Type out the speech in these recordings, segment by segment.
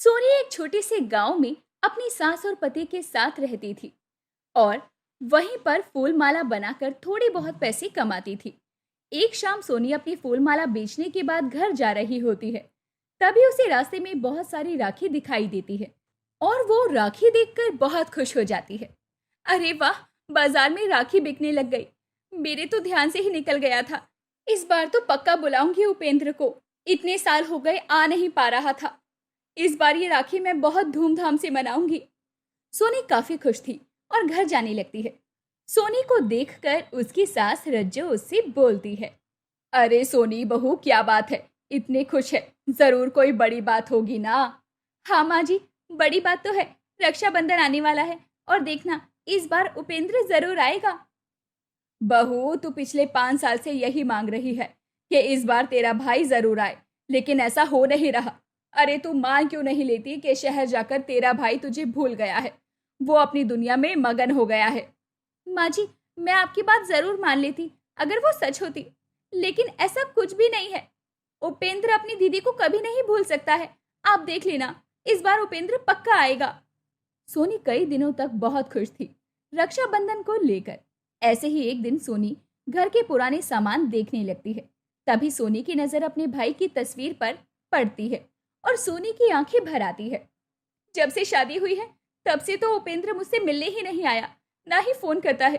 सोनी एक छोटे से गांव में अपनी सास और पति के साथ रहती थी और वहीं पर फूल माला बनाकर थोड़ी बहुत पैसे कमाती थी। एक शाम सोनी अपनी फूल माला बेचने के बाद घर जा रही होती है। तभी उसे रास्ते में बहुत सारी राखी दिखाई देती है और वो राखी देखकर बहुत खुश हो जाती है। अरे वाह, बाजार में राखी बिकने लग गई। मेरे तो ध्यान से ही निकल गया था। इस बार तो पक्का बुलाऊंगी उपेंद्र को। इतने साल हो गए आ नहीं पा रहा था। इस बार ये राखी मैं बहुत धूमधाम से मनाऊंगी। सोनी काफी खुश थी और घर जाने लगती है। सोनी को देखकर उसकी सास रज्जो उससे बोलती है, अरे सोनी बहू, क्या बात है, इतने खुश है? जरूर कोई बड़ी बात होगी ना। हाँ माँ जी, बड़ी बात तो है। रक्षाबंधन आने वाला है और देखना, इस बार उपेंद्र जरूर आएगा। बहू, तू पिछले 5 साल से यही मांग रही है कि इस बार तेरा भाई जरूर आए, लेकिन ऐसा हो नहीं रहा। अरे तू मान क्यों नहीं लेती कि शहर जाकर तेरा भाई तुझे भूल गया है, वो अपनी दुनिया में मगन हो गया है। माँ जी, मैं आपकी बात जरूर मान लेती अगर वो सच होती, लेकिन ऐसा कुछ भी नहीं है। उपेंद्र अपनी दीदी को कभी नहीं भूल सकता है। आप देख लेना, इस बार उपेंद्र पक्का आएगा। सोनी कई दिनों तक बहुत खुश थी रक्षाबंधन को लेकर। ऐसे ही एक दिन सोनी घर के पुराने सामान देखने लगती है। तभी सोनी की नजर अपने भाई की तस्वीर पर पड़ती है और सोनी की आंखें भर आती है। जब से शादी हुई है तब से तो उपेंद्र मुझसे मिलने ही नहीं आया, ना ही फोन करता है।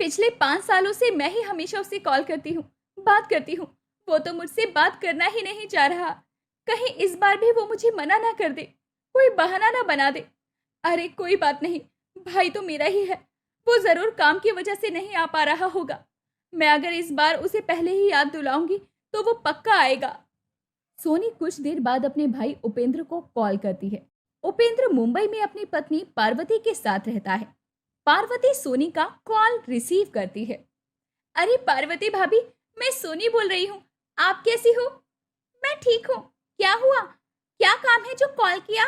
पिछले 5 सालों से मैं ही हमेशा उससे कॉल करती हूँ, बात करती हूँ। वो तो मुझसे बात करना ही नहीं चाह रहा। कहीं इस बार भी वो मुझे मना ना कर दे, कोई बहाना ना बना दे। अरे कोई बात नहीं, भाई तो मेरा ही है। वो जरूर काम की वजह से नहीं आ पा रहा होगा। मैं अगर इस बार उसे पहले ही याद दिलाऊंगी तो वो पक्का आएगा। सोनी कुछ देर बाद अपने भाई उपेंद्र को कॉल करती है। उपेंद्र मुंबई में अपनी पत्नी पार्वती के साथ रहता है। पार्वती सोनी का कॉल रिसीव करती है। अरे पार्वती भाभी, मैं सोनी बोल रही हूँ। आप कैसी हो? मैं ठीक हूँ। क्या हुआ? क्या काम है जो कॉल किया?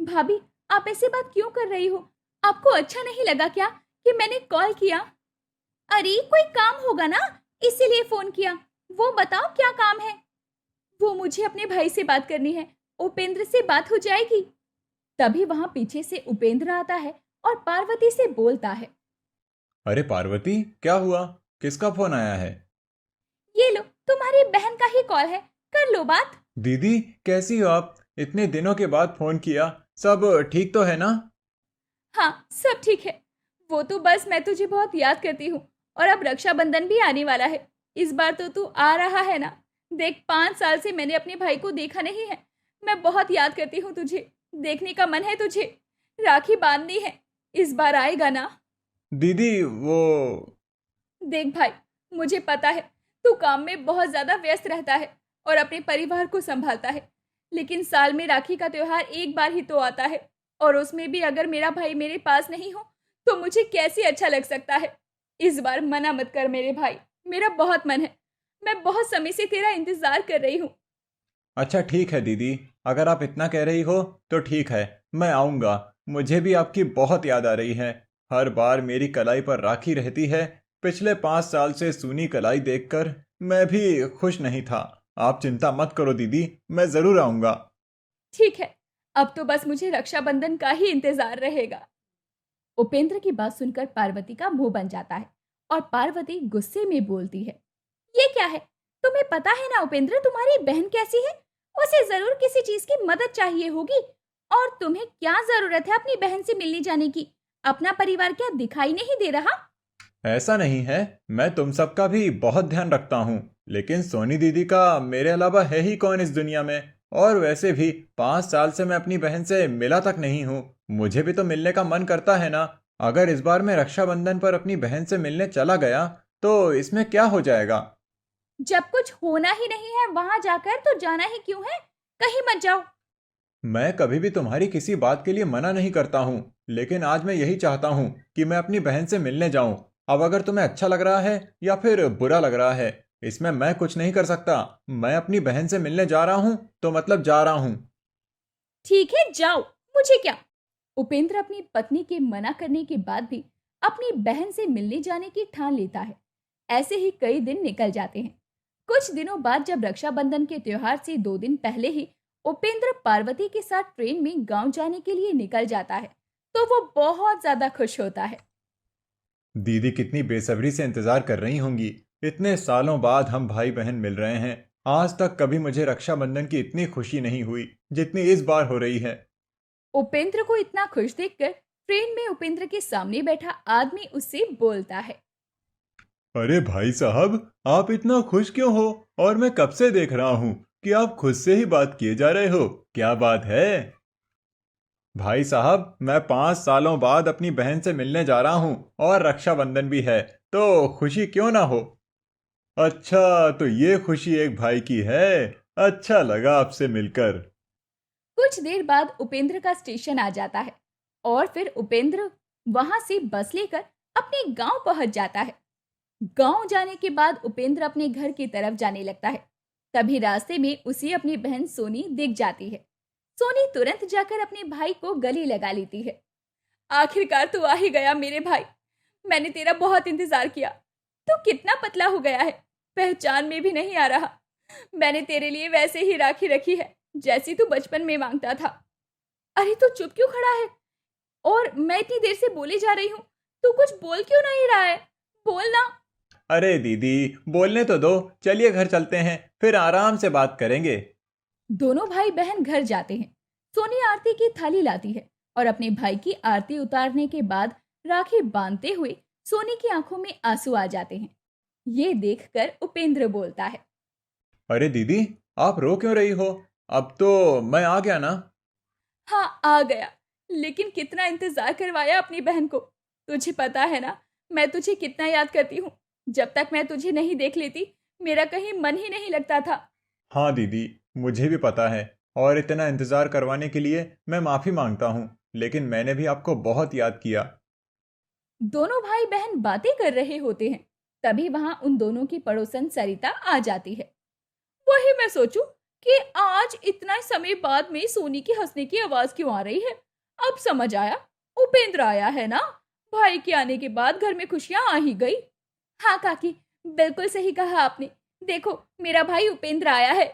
भाभी, आप ऐसे बात क्यों कर रही हो? आपको अच्छा नहीं लगा क्या कि मैंने कॉल किया? अरे कोई काम होगा ना, इसीलिए फोन किया। वो बताओ क्या काम है? वो मुझे अपने भाई से बात करनी है। उपेंद्र से बात हो जाएगी? तभी वहां पीछे से उपेंद्र आता है और पार्वती से बोलता है, अरे पार्वती, क्या हुआ? किसका फोन आया है? ये लो, तुम्हारी बहन का ही कॉल है, कर लो बात। दीदी, कैसी हो आप? इतने दिनों के बाद फोन किया। सब ठीक तो है ना? हाँ, सब ठीक है। वो तो बस मैं तुझे बहुत याद करती हूँ और अब रक्षाबंधन भी आने वाला है। इस बार तो तू आ रहा है ना। देख, 5 साल से मैंने अपने भाई को देखा नहीं है। मैं बहुत याद करती हूँ तुझे। देखने का मन है तुझे। राखी बांधनी है। इस बार आएगा ना? दीदी, वो देख भाई, मुझे पता है तू काम में बहुत ज्यादा व्यस्त रहता है और अपने परिवार को संभालता है, लेकिन साल में राखी का त्योहार एक बार ही तो आता है और उसमें भी अगर मेरा भाई मेरे पास नहीं हो तो मुझे कैसे अच्छा लग सकता है। इस बार मना मत कर मेरे भाई, मेरा बहुत मन है। मैं बहुत समय से तेरा इंतजार कर रही हूँ। अच्छा ठीक है दीदी। अगर आप इतना कह रही हो तो ठीक है, मैं आऊँगा। मुझे भी आपकी बहुत याद आ रही है। हर बार मेरी कलाई पर राखी रहती है। पिछले 5 साल से सूनी कलाई देखकर मैं भी खुश नहीं था। आप चिंता मत करो दीदी, मैं ज़रूर आऊँगा। ठीक है, अब तो बस मुझे रक्षाबंधन का ही इंतजार रहेगा। उपेंद्र की बात सुनकर पार्वती का मुंह बन जाता है और पार्वती गुस्से में बोलती है, ये क्या है? तुम्हें पता है ना उपेंद्र, तुम्हारी बहन कैसी है। उसे जरूर किसी चीज की मदद चाहिए होगी और तुम्हें क्या जरूरत है अपनी बहन से मिलने जाने की? अपना परिवार क्या दिखाई नहीं दे रहा? ऐसा नहीं है, मैं तुम सबका भी बहुत ध्यान रखता हूँ। लेकिन सोनी दीदी का मेरे अलावा है ही कौन इस दुनिया में? और वैसे भी 5 साल से मैं अपनी बहन से मिला तक नहीं हूँ। मुझे भी तो मिलने का मन करता है ना। अगर इस बार मैं रक्षाबंधन पर अपनी बहन से मिलने चला गया तो इसमें क्या हो जाएगा? जब कुछ होना ही नहीं है वहां जाकर तो जाना ही क्यों है? कहीं मत जाओ। मैं कभी भी तुम्हारी किसी बात के लिए मना नहीं करता हूँ, लेकिन आज मैं यही चाहता हूँ कि मैं अपनी बहन से मिलने जाऊँ। अब अगर तुम्हें अच्छा लग रहा है या फिर बुरा लग रहा है, इसमें मैं कुछ नहीं कर सकता। मैं अपनी बहन से मिलने जा रहा हूँ तो मतलब जा रहा हूँ। ठीक है, जाओ, मुझे क्या। उपेंद्र अपनी पत्नी के मना करने के बाद भी अपनी बहन से मिलने जाने की ठान लेता है। ऐसे ही कई दिन निकल जाते हैं। कुछ दिनों बाद जब रक्षाबंधन के त्योहार से 2 दिन पहले ही उपेंद्र पार्वती के साथ ट्रेन में गांव जाने के लिए निकल जाता है तो वो बहुत ज्यादा खुश होता है। दीदी कितनी बेसब्री से इंतजार कर रही होंगी। इतने सालों बाद हम भाई बहन मिल रहे हैं। आज तक कभी मुझे रक्षाबंधन की इतनी खुशी नहीं हुई जितनी इस बार हो रही है। उपेंद्र को इतना खुश देखकर ट्रेन में उपेंद्र के सामने बैठा आदमी उससे बोलता है। अरे भाई साहब, आप इतना खुश क्यों हो? और मैं कब से देख रहा हूँ कि आप खुद से ही बात किए जा रहे हो। क्या बात है? भाई साहब, मैं 5 सालों बाद अपनी बहन से मिलने जा रहा हूँ और रक्षाबंधन भी है, तो खुशी क्यों ना हो। अच्छा, तो ये खुशी एक भाई की है। अच्छा लगा आपसे मिलकर। कुछ देर बाद उपेंद्र का स्टेशन आ जाता है और फिर उपेंद्र वहां से बस लेकर अपने गांव पहुंच जाता है। गांव जाने के बाद उपेंद्र अपने घर की तरफ जाने लगता है। तभी रास्ते में उसे अपनी बहन सोनी दिख जाती है। सोनी तुरंत जाकर अपने भाई को गले लगा लेती है। आखिरकार तू आ ही गया मेरे भाई। मैंने तेरा बहुत इंतजार किया। तू कितना पतला हो गया है, पहचान में भी नहीं आ रहा। मैंने तेरे लिए वैसे ही राखी रखी है जैसी तू बचपन में मांगता था। अरे तू चुप क्यों खड़ा है? और मैं इतनी देर से बोले जा रही हूँ, तू कुछ बोल क्यों नहीं रहा है? बोल ना। अरे दीदी, बोलने तो दो। चलिए घर चलते हैं, फिर आराम से बात करेंगे। दोनों भाई बहन घर जाते हैं। सोनी आरती की थाली लाती है और अपने भाई की आरती उतारने के बाद राखी बांधते हुए सोनी की आंखों में आंसू आ जाते हैं। ये देखकर उपेंद्र बोलता है। अरे दीदी, आप रो क्यों रही हो? अब तो मैं आ गया ना। हाँ आ गया, लेकिन कितना इंतजार करवाया अपनी बहन को। तुझे पता है ना मैं तुझे कितना याद करती हूँ। जब तक मैं तुझे नहीं देख लेती मेरा कहीं मन ही नहीं लगता था। हाँ दीदी, मुझे भी पता है। और इतना इंतजार करवाने के लिए मैं माफी मांगता हूँ, लेकिन मैंने भी आपको बहुत याद किया। दोनों भाई बहन बातें कर रहे होते हैं। तभी वहां उन दोनों की पड़ोसन सरिता आ जाती है। वही मैं सोचूं कि आज इतना समय बाद में सोनी की हंसने की आवाज क्यों आ रही है। अब समझ आया, उपेंद्र आया है ना। भाई के आने के बाद घर में खुशियां आ ही गई। हाँ काकी, बिल्कुल सही कहा आपने। देखो मेरा भाई उपेंद्र आया है।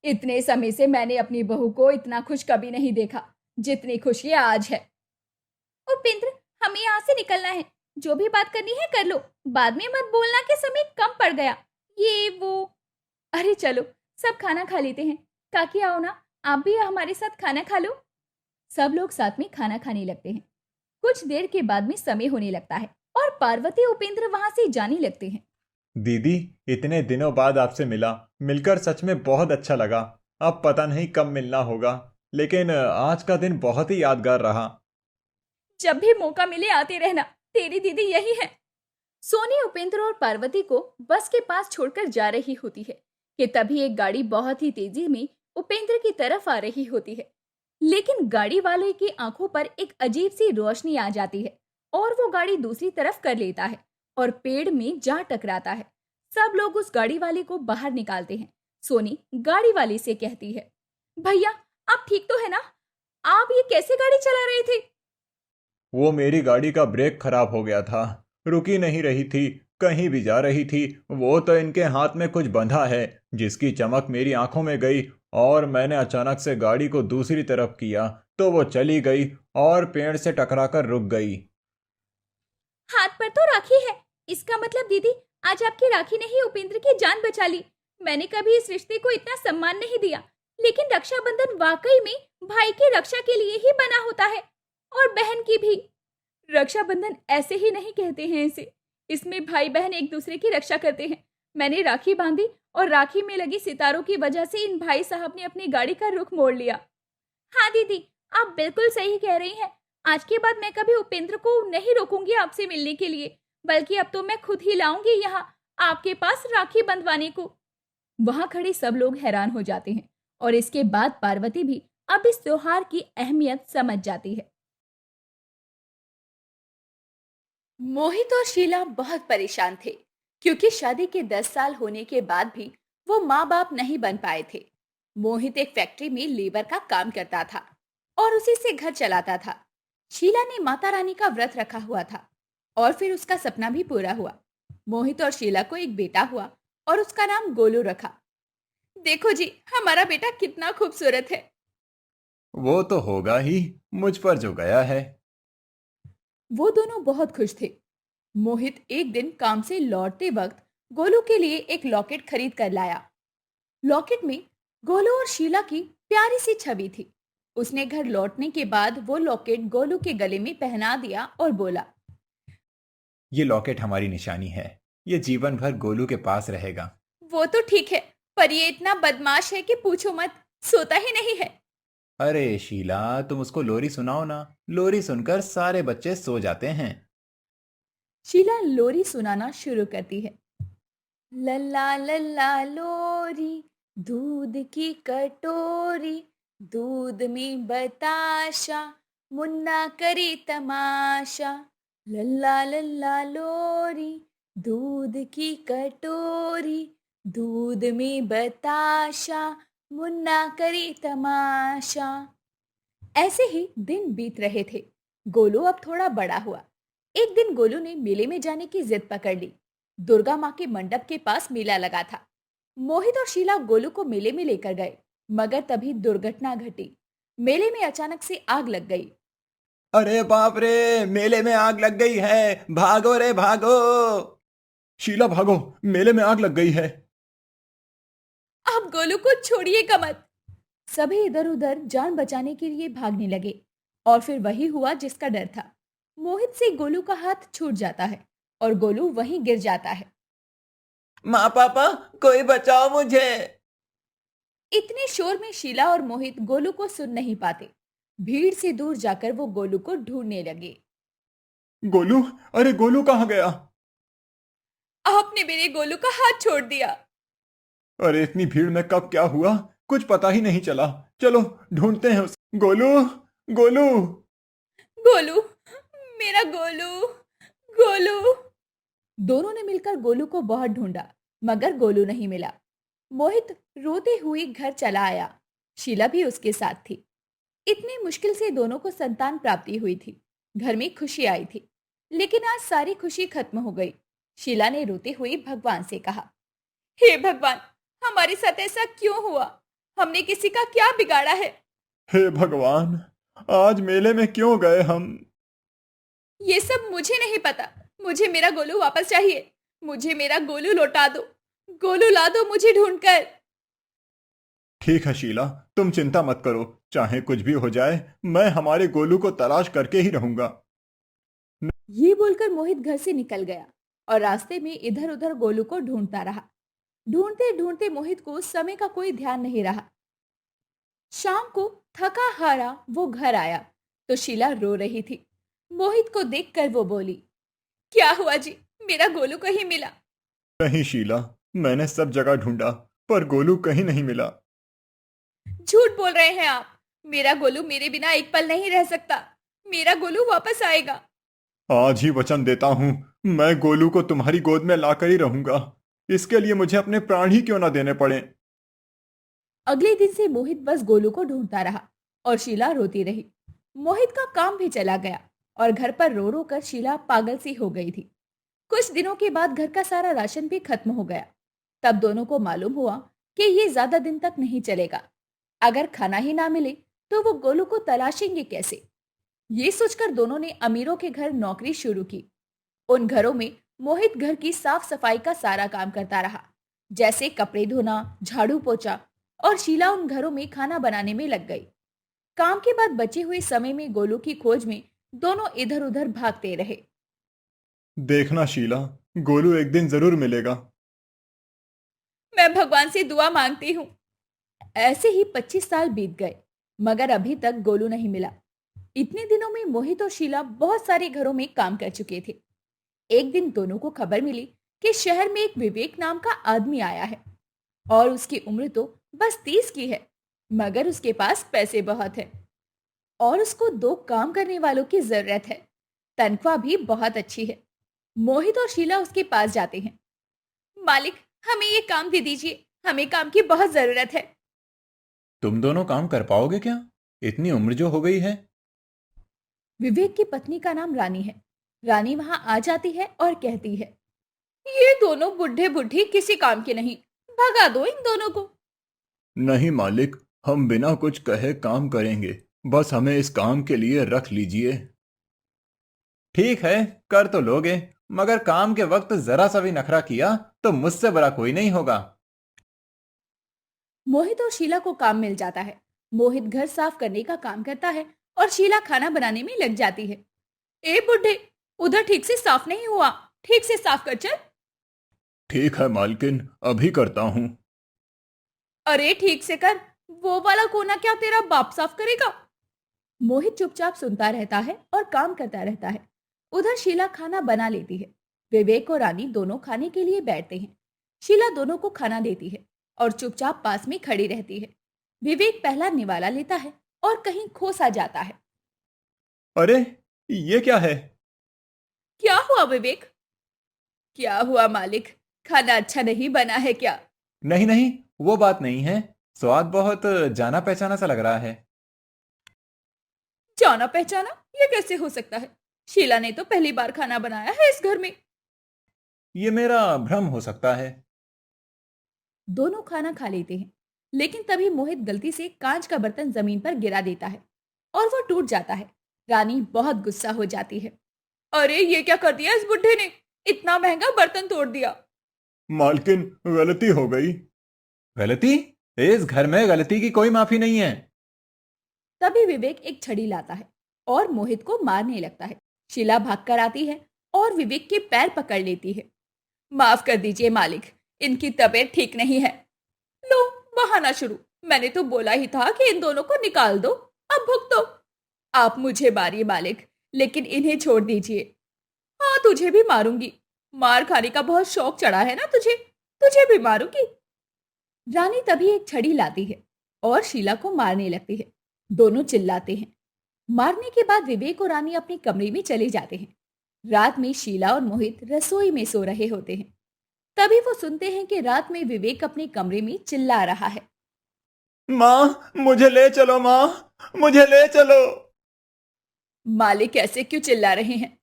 इतने समय से मैंने अपनी बहू को इतना खुश कभी नहीं देखा जितनी खुशी आज है। उपेंद्र, हमें यहाँ से निकलना है। जो भी बात करनी है कर लो, बाद में मत बोलना कि समय कम पड़ गया, ये वो। अरे चलो, सब खाना खा लेते हैं। काकी आओ ना, आप भी हमारे साथ खाना खा लो। सब लोग साथ में खाना खाने लगते हैं। कुछ देर के बाद में समय होने लगता है और पार्वती उपेंद्र वहां से जाने लगते हैं। दीदी, इतने दिनों बाद आपसे मिलकर सच में बहुत अच्छा लगा। अब पता नहीं कब मिलना होगा, लेकिन आज का दिन बहुत ही यादगार रहा। जब भी मौका मिले आते रहना, तेरी दीदी यही है। सोनी उपेंद्र और पार्वती को बस के पास छोड़कर जा रही होती है कि तभी एक गाड़ी बहुत ही तेजी में उपेंद्र की तरफ आ रही होती है। लेकिन गाड़ी वाले की आंखों पर एक अजीब सी रोशनी आ जाती है और वो गाड़ी दूसरी तरफ कर लेता है और पेड़ में जा टकराता है। सब लोग उस गाड़ी वाले को बाहर निकालते हैं। सोनी गाड़ी वाले से कहती है, भैया आप ठीक तो है ना? आप ये कैसे गाड़ी चला रहे थे? वो मेरी गाड़ी का ब्रेक खराब हो गया था। रुकी नहीं रही थी, कहीं भी जा रही थी। वो तो इनके हाथ में कुछ बंधा है जिसकी चमक मेरी आंखों में गई, और मैंने अचानक से गाड़ी को दूसरी तरफ किया तो वो चली गई और पेड़ से टकराकर रुक गई। हाथ पर तो राखी है। इसका मतलब दीदी आज आपकी राखी ने ही उपेंद्र की जान बचा ली। मैंने कभी इस रिश्ते को इतना सम्मान नहीं दिया, लेकिन रक्षाबंधन वाकई में भाई की रक्षा के लिए ही बना होता है, और बहन की भी। रक्षाबंधन ऐसे ही नहीं कहते हैं इसे। इसमें भाई बहन एक दूसरे की रक्षा करते हैं। मैंने राखी बांधी और राखी में लगी सितारों की वजह से इन भाई साहब ने अपनी गाड़ी का रुख मोड़ लिया। हाँ दीदी, आप बिल्कुल सही कह रही हैं। आज के बाद मैं कभी उपेंद्र को नहीं रोकूंगी आपसे मिलने के लिए, बल्कि अब तो मैं खुद ही लाऊंगी यहाँ आपके पास राखी बंधवाने को। वहां खड़े सब लोग हैरान हो जाते हैं और इसके बाद पार्वती भी अब इस त्योहार की अहमियत समझ जाती है। मोहित और शीला बहुत परेशान थे क्योंकि शादी के 10 साल होने के बाद भी वो माँ बाप नहीं बन पाए थे। मोहित एक फैक्ट्री में लेबर का काम करता था और उसी से घर चलाता था। शीला ने माता रानी का व्रत रखा हुआ था और फिर उसका सपना भी पूरा हुआ। मोहित और शीला को एक बेटा हुआ और उसका नाम गोलू रखा। देखो जी, हमारा बेटा कितना खूबसूरत है। वो तो होगा ही, मुझ पर जो गया है। वो दोनों बहुत खुश थे। मोहित एक दिन काम से लौटते वक्त गोलू के लिए एक लॉकेट खरीद कर लाया। लॉकेट में गोलू और शीला की प्यारी सी छवि थी। उसने घर लौटने के बाद वो लॉकेट गोलू के गले में पहना दिया और बोला, ये लॉकेट हमारी निशानी है। ये जीवन भर गोलू के पास रहेगा। वो तो ठीक है, पर ये इतना बदमाश है कि पूछो मत, सोता ही नहीं है। अरे शीला, तुम उसको लोरी सुनाओ ना। लोरी सुनकर सारे बच्चे सो जाते हैं। शीला लोरी सुनाना शुरू करती है। लल्ला लल्ला लोरी, दूध की कटोरी, दूध में बताशा, मुन्ना करे तमाशा। लल्ला लल्ला लोरी, दूध की कटोरी, दूध में बताशा, मुन्ना करे तमाशा। ऐसे ही दिन बीत रहे थे। गोलू अब थोड़ा बड़ा हुआ। एक दिन गोलू ने मेले में जाने की जिद पकड़ ली। दुर्गा माँ के मंडप के पास मेला लगा था। मोहित और शीला गोलू को मेले में लेकर गए, मगर तभी दुर्घटना घटी। मेले में अचानक से आग लग गई। अरे बाप रे, मेले में आग लग गई है, भागो रे भागो। शीला भागो, मेले में आग लग गई है। अब गोलू को छोड़िएगा मत। सभी इधर उधर जान बचाने के लिए भागने लगे, और फिर वही हुआ जिसका डर था। मोहित से गोलू का हाथ छूट जाता है और गोलू वहीं गिर जाता है। माँ पापा, कोई बचाओ मुझे। इतने शोर में शीला और मोहित गोलू को सुन नहीं पाते। भीड़ से दूर जाकर वो गोलू को ढूंढने लगे। गोलू, अरे गोलू कहाँ गया? आपने मेरे गोलू का हाथ छोड़ दिया। अरे इतनी भीड़ में कब क्या हुआ, कुछ पता ही नहीं चला। चलो ढूंढते हैं उस गोलू। गोलू। गोलू, मेरा गोलू, गोलू। दोनों ने मिलकर गोलू को बहुत ढूंढा, मगर गोलू नहीं मिला। मोहित रोते हुए घर चला आया। शीला भी उसके साथ थी। इतनी मुश्किल से दोनों को संतान प्राप्ति हुई थी। घर में खुशी आई थी, लेकिन आज सारी खुशी खत्म हो गई। शीला ने रोते हुए भगवान से कहा, हे भगवान, हमारे साथ ऐसा क्यों हुआ? हमने किसी का क्या बिगाड़ा है? हे भगवान, आज मेले में क्यों गए हम? ये सब मुझे नहीं पता। मुझे मेरा गोलू वापस चाहिए। मुझे मेरा गोलू लौटा दो। गोलू ला दो मुझे ढूंढकर। ठीक है शीला, तुम चिंता मत करो। चाहे कुछ भी हो जाए, मैं हमारे गोलू को तलाश करके ही रहूंगा। ये बोलकर मोहित घर से निकल गया और रास्ते में इधर उधर गोलू को ढूंढता रहा। ढूंढते ढूंढते मोहित को समय का कोई ध्यान नहीं रहा। शाम को थका हारा वो घर आया तो शीला रो रही थी। मोहित को देखकर वो बोली, क्या हुआ जी, मेरा गोलू कहीं मिला? नहीं शीला, मैंने सब जगह ढूंढा, पर गोलू कहीं नहीं मिला। झूठ बोल रहे हैं आप। मेरा गोलू मेरे बिना एक पल नहीं रह सकता। मेरा गोलू वापस आएगा। आज ही वचन देता हूं, मैं गोलू को तुम्हारी गोद में लाकर ही रहूंगा। इसके लिए मुझे अपने प्राण ही क्यों ना देने पड़े। अगले दिन से मोहित बस गोलू को ढूंढता रहा और शीला रोती रही। मोहित का काम भी चला गया और घर पर रो रो कर शीला पागल सी हो गई थी। कुछ दिनों के बाद घर का सारा राशन भी खत्म हो गया। तब दोनों को मालूम हुआ कि ये ज्यादा दिन तक नहीं चलेगा। अगर खाना ही ना मिले तो वो गोलू को तलाशेंगे कैसे? ये सोचकर दोनों ने अमीरों के घर नौकरी शुरू की। उन घरों में मोहित घर की साफ सफाई का सारा काम करता रहा, जैसे कपड़े धोना, झाड़ू पोछा, और शीला उन घरों में खाना बनाने में लग गई। काम के बाद बचे हुए समय में गोलू की खोज में दोनों इधर उधर भागते रहे। देखना शीला, गोलू एक दिन जरूर मिलेगा। मैं भगवान से दुआ मांगती हूँ। ऐसे ही 25 साल बीत गए, मगर अभी तक गोलू नहीं मिला। इतने दिनों में मोहित और शीला बहुत सारे घरों में काम कर चुके थे। एक दिन दोनों को खबर मिली कि शहर में एक विवेक नाम का आदमी आया है और उसकी उम्र तो बस 30 की है, मगर उसके पास पैसे बहुत है और उसको 2 काम करने वालों की जरूरत है। तनख्वाह भी बहुत अच्छी है। मोहित और शीला उसके पास जाते हैं। मालिक, हमें ये काम दे दीजिए, हमें काम की बहुत जरूरत है। तुम दोनों काम कर पाओगे क्या, इतनी उम्र जो हो गई है? विवेक की पत्नी का नाम रानी है। रानी वहां आ जाती है और कहती है, ये दोनों बुढ़े बुढ़ी किसी काम के नहीं, भगा दो इन दोनों को। नहीं मालिक, हम बिना कुछ कहे काम करेंगे। बस हमें इस काम के लिए रख लीजिए। ठीक है, कर तो लोगे, मगर काम के वक्त जरा सा भी नखरा किया तो मुझसे बड़ा कोई नहीं होगा। मोहित और शीला को काम मिल जाता है। मोहित घर साफ करने का काम करता है और शीला खाना बनाने में लग जाती है। ए बुढ़े, उधर ठीक से साफ नहीं हुआ, ठीक से साफ कर चल। ठीक है मालकिन, अभी करता हूँ। अरे ठीक से कर, वो वाला कोना क्या तेरा बाप साफ करेगा? मोहित चुपचाप सुनता रहता है और काम करता रहता है। उधर शीला खाना बना लेती है। विवेक और रानी दोनों खाने के लिए बैठते हैं। शीला दोनों को खाना देती है और चुपचाप पास में खड़ी रहती है। विवेक पहला निवाला लेता है और कहीं खो सा जाता है। अरे, ये क्या है? क्या हुआ विवेक? क्या हुआ मालिक, खाना अच्छा नहीं बना है क्या? नहीं नहीं, वो बात नहीं है। स्वाद बहुत जाना पहचाना सा लग रहा है। जाना पहचाना? ये कैसे हो सकता है? शीला ने तो पहली बार खाना बनाया है इस घर में। ये मेरा भ्रम हो सकता है। दोनों खाना खा लेते हैं, लेकिन तभी मोहित गलती से कांच का बर्तन जमीन पर गिरा देता है और वो टूट जाता है। रानी बहुत गुस्सा हो जाती है। अरे ये क्या कर दिया इस बुढ़े ने, इतना महंगा बर्तन तोड़ दिया। मालकिन, गलती हो गई। गलती? इस घर में गलती की कोई माफी नहीं है। तभी विवेक एक छड़ी लाता है और मोहित को मारने लगता है। शीला भागकर आती है और विवेक के पैर पकड़ लेती है। माफ कर दीजिए मालिक, इनकी तबीयत ठीक नहीं है। लो, बहाना शुरू। मैंने तो बोला ही था कि इन दोनों को निकाल दो, अब भुगतो। आप मुझे मारिए मालिक, लेकिन इन्हें छोड़ दीजिए। हाँ, तुझे भी मारूंगी। मार खाने का बहुत शौक चढ़ा है ना तुझे, तुझे भी मारूंगी। रानी तभी एक छड़ी लाती है और शीला को मारने लगती है। दोनों चिल्लाते हैं। मारने के बाद विवेक और रानी अपने कमरे में चले जाते हैं। रात में शीला और मोहित रसोई में सो रहे होते हैं। तभी वो सुनते हैं कि रात में विवेक अपने कमरे में चिल्ला रहा है। माँ, मुझे ले चलो माँ, मुझे ले चलो। मालिक ऐसे क्यों चिल्ला रहे हैं?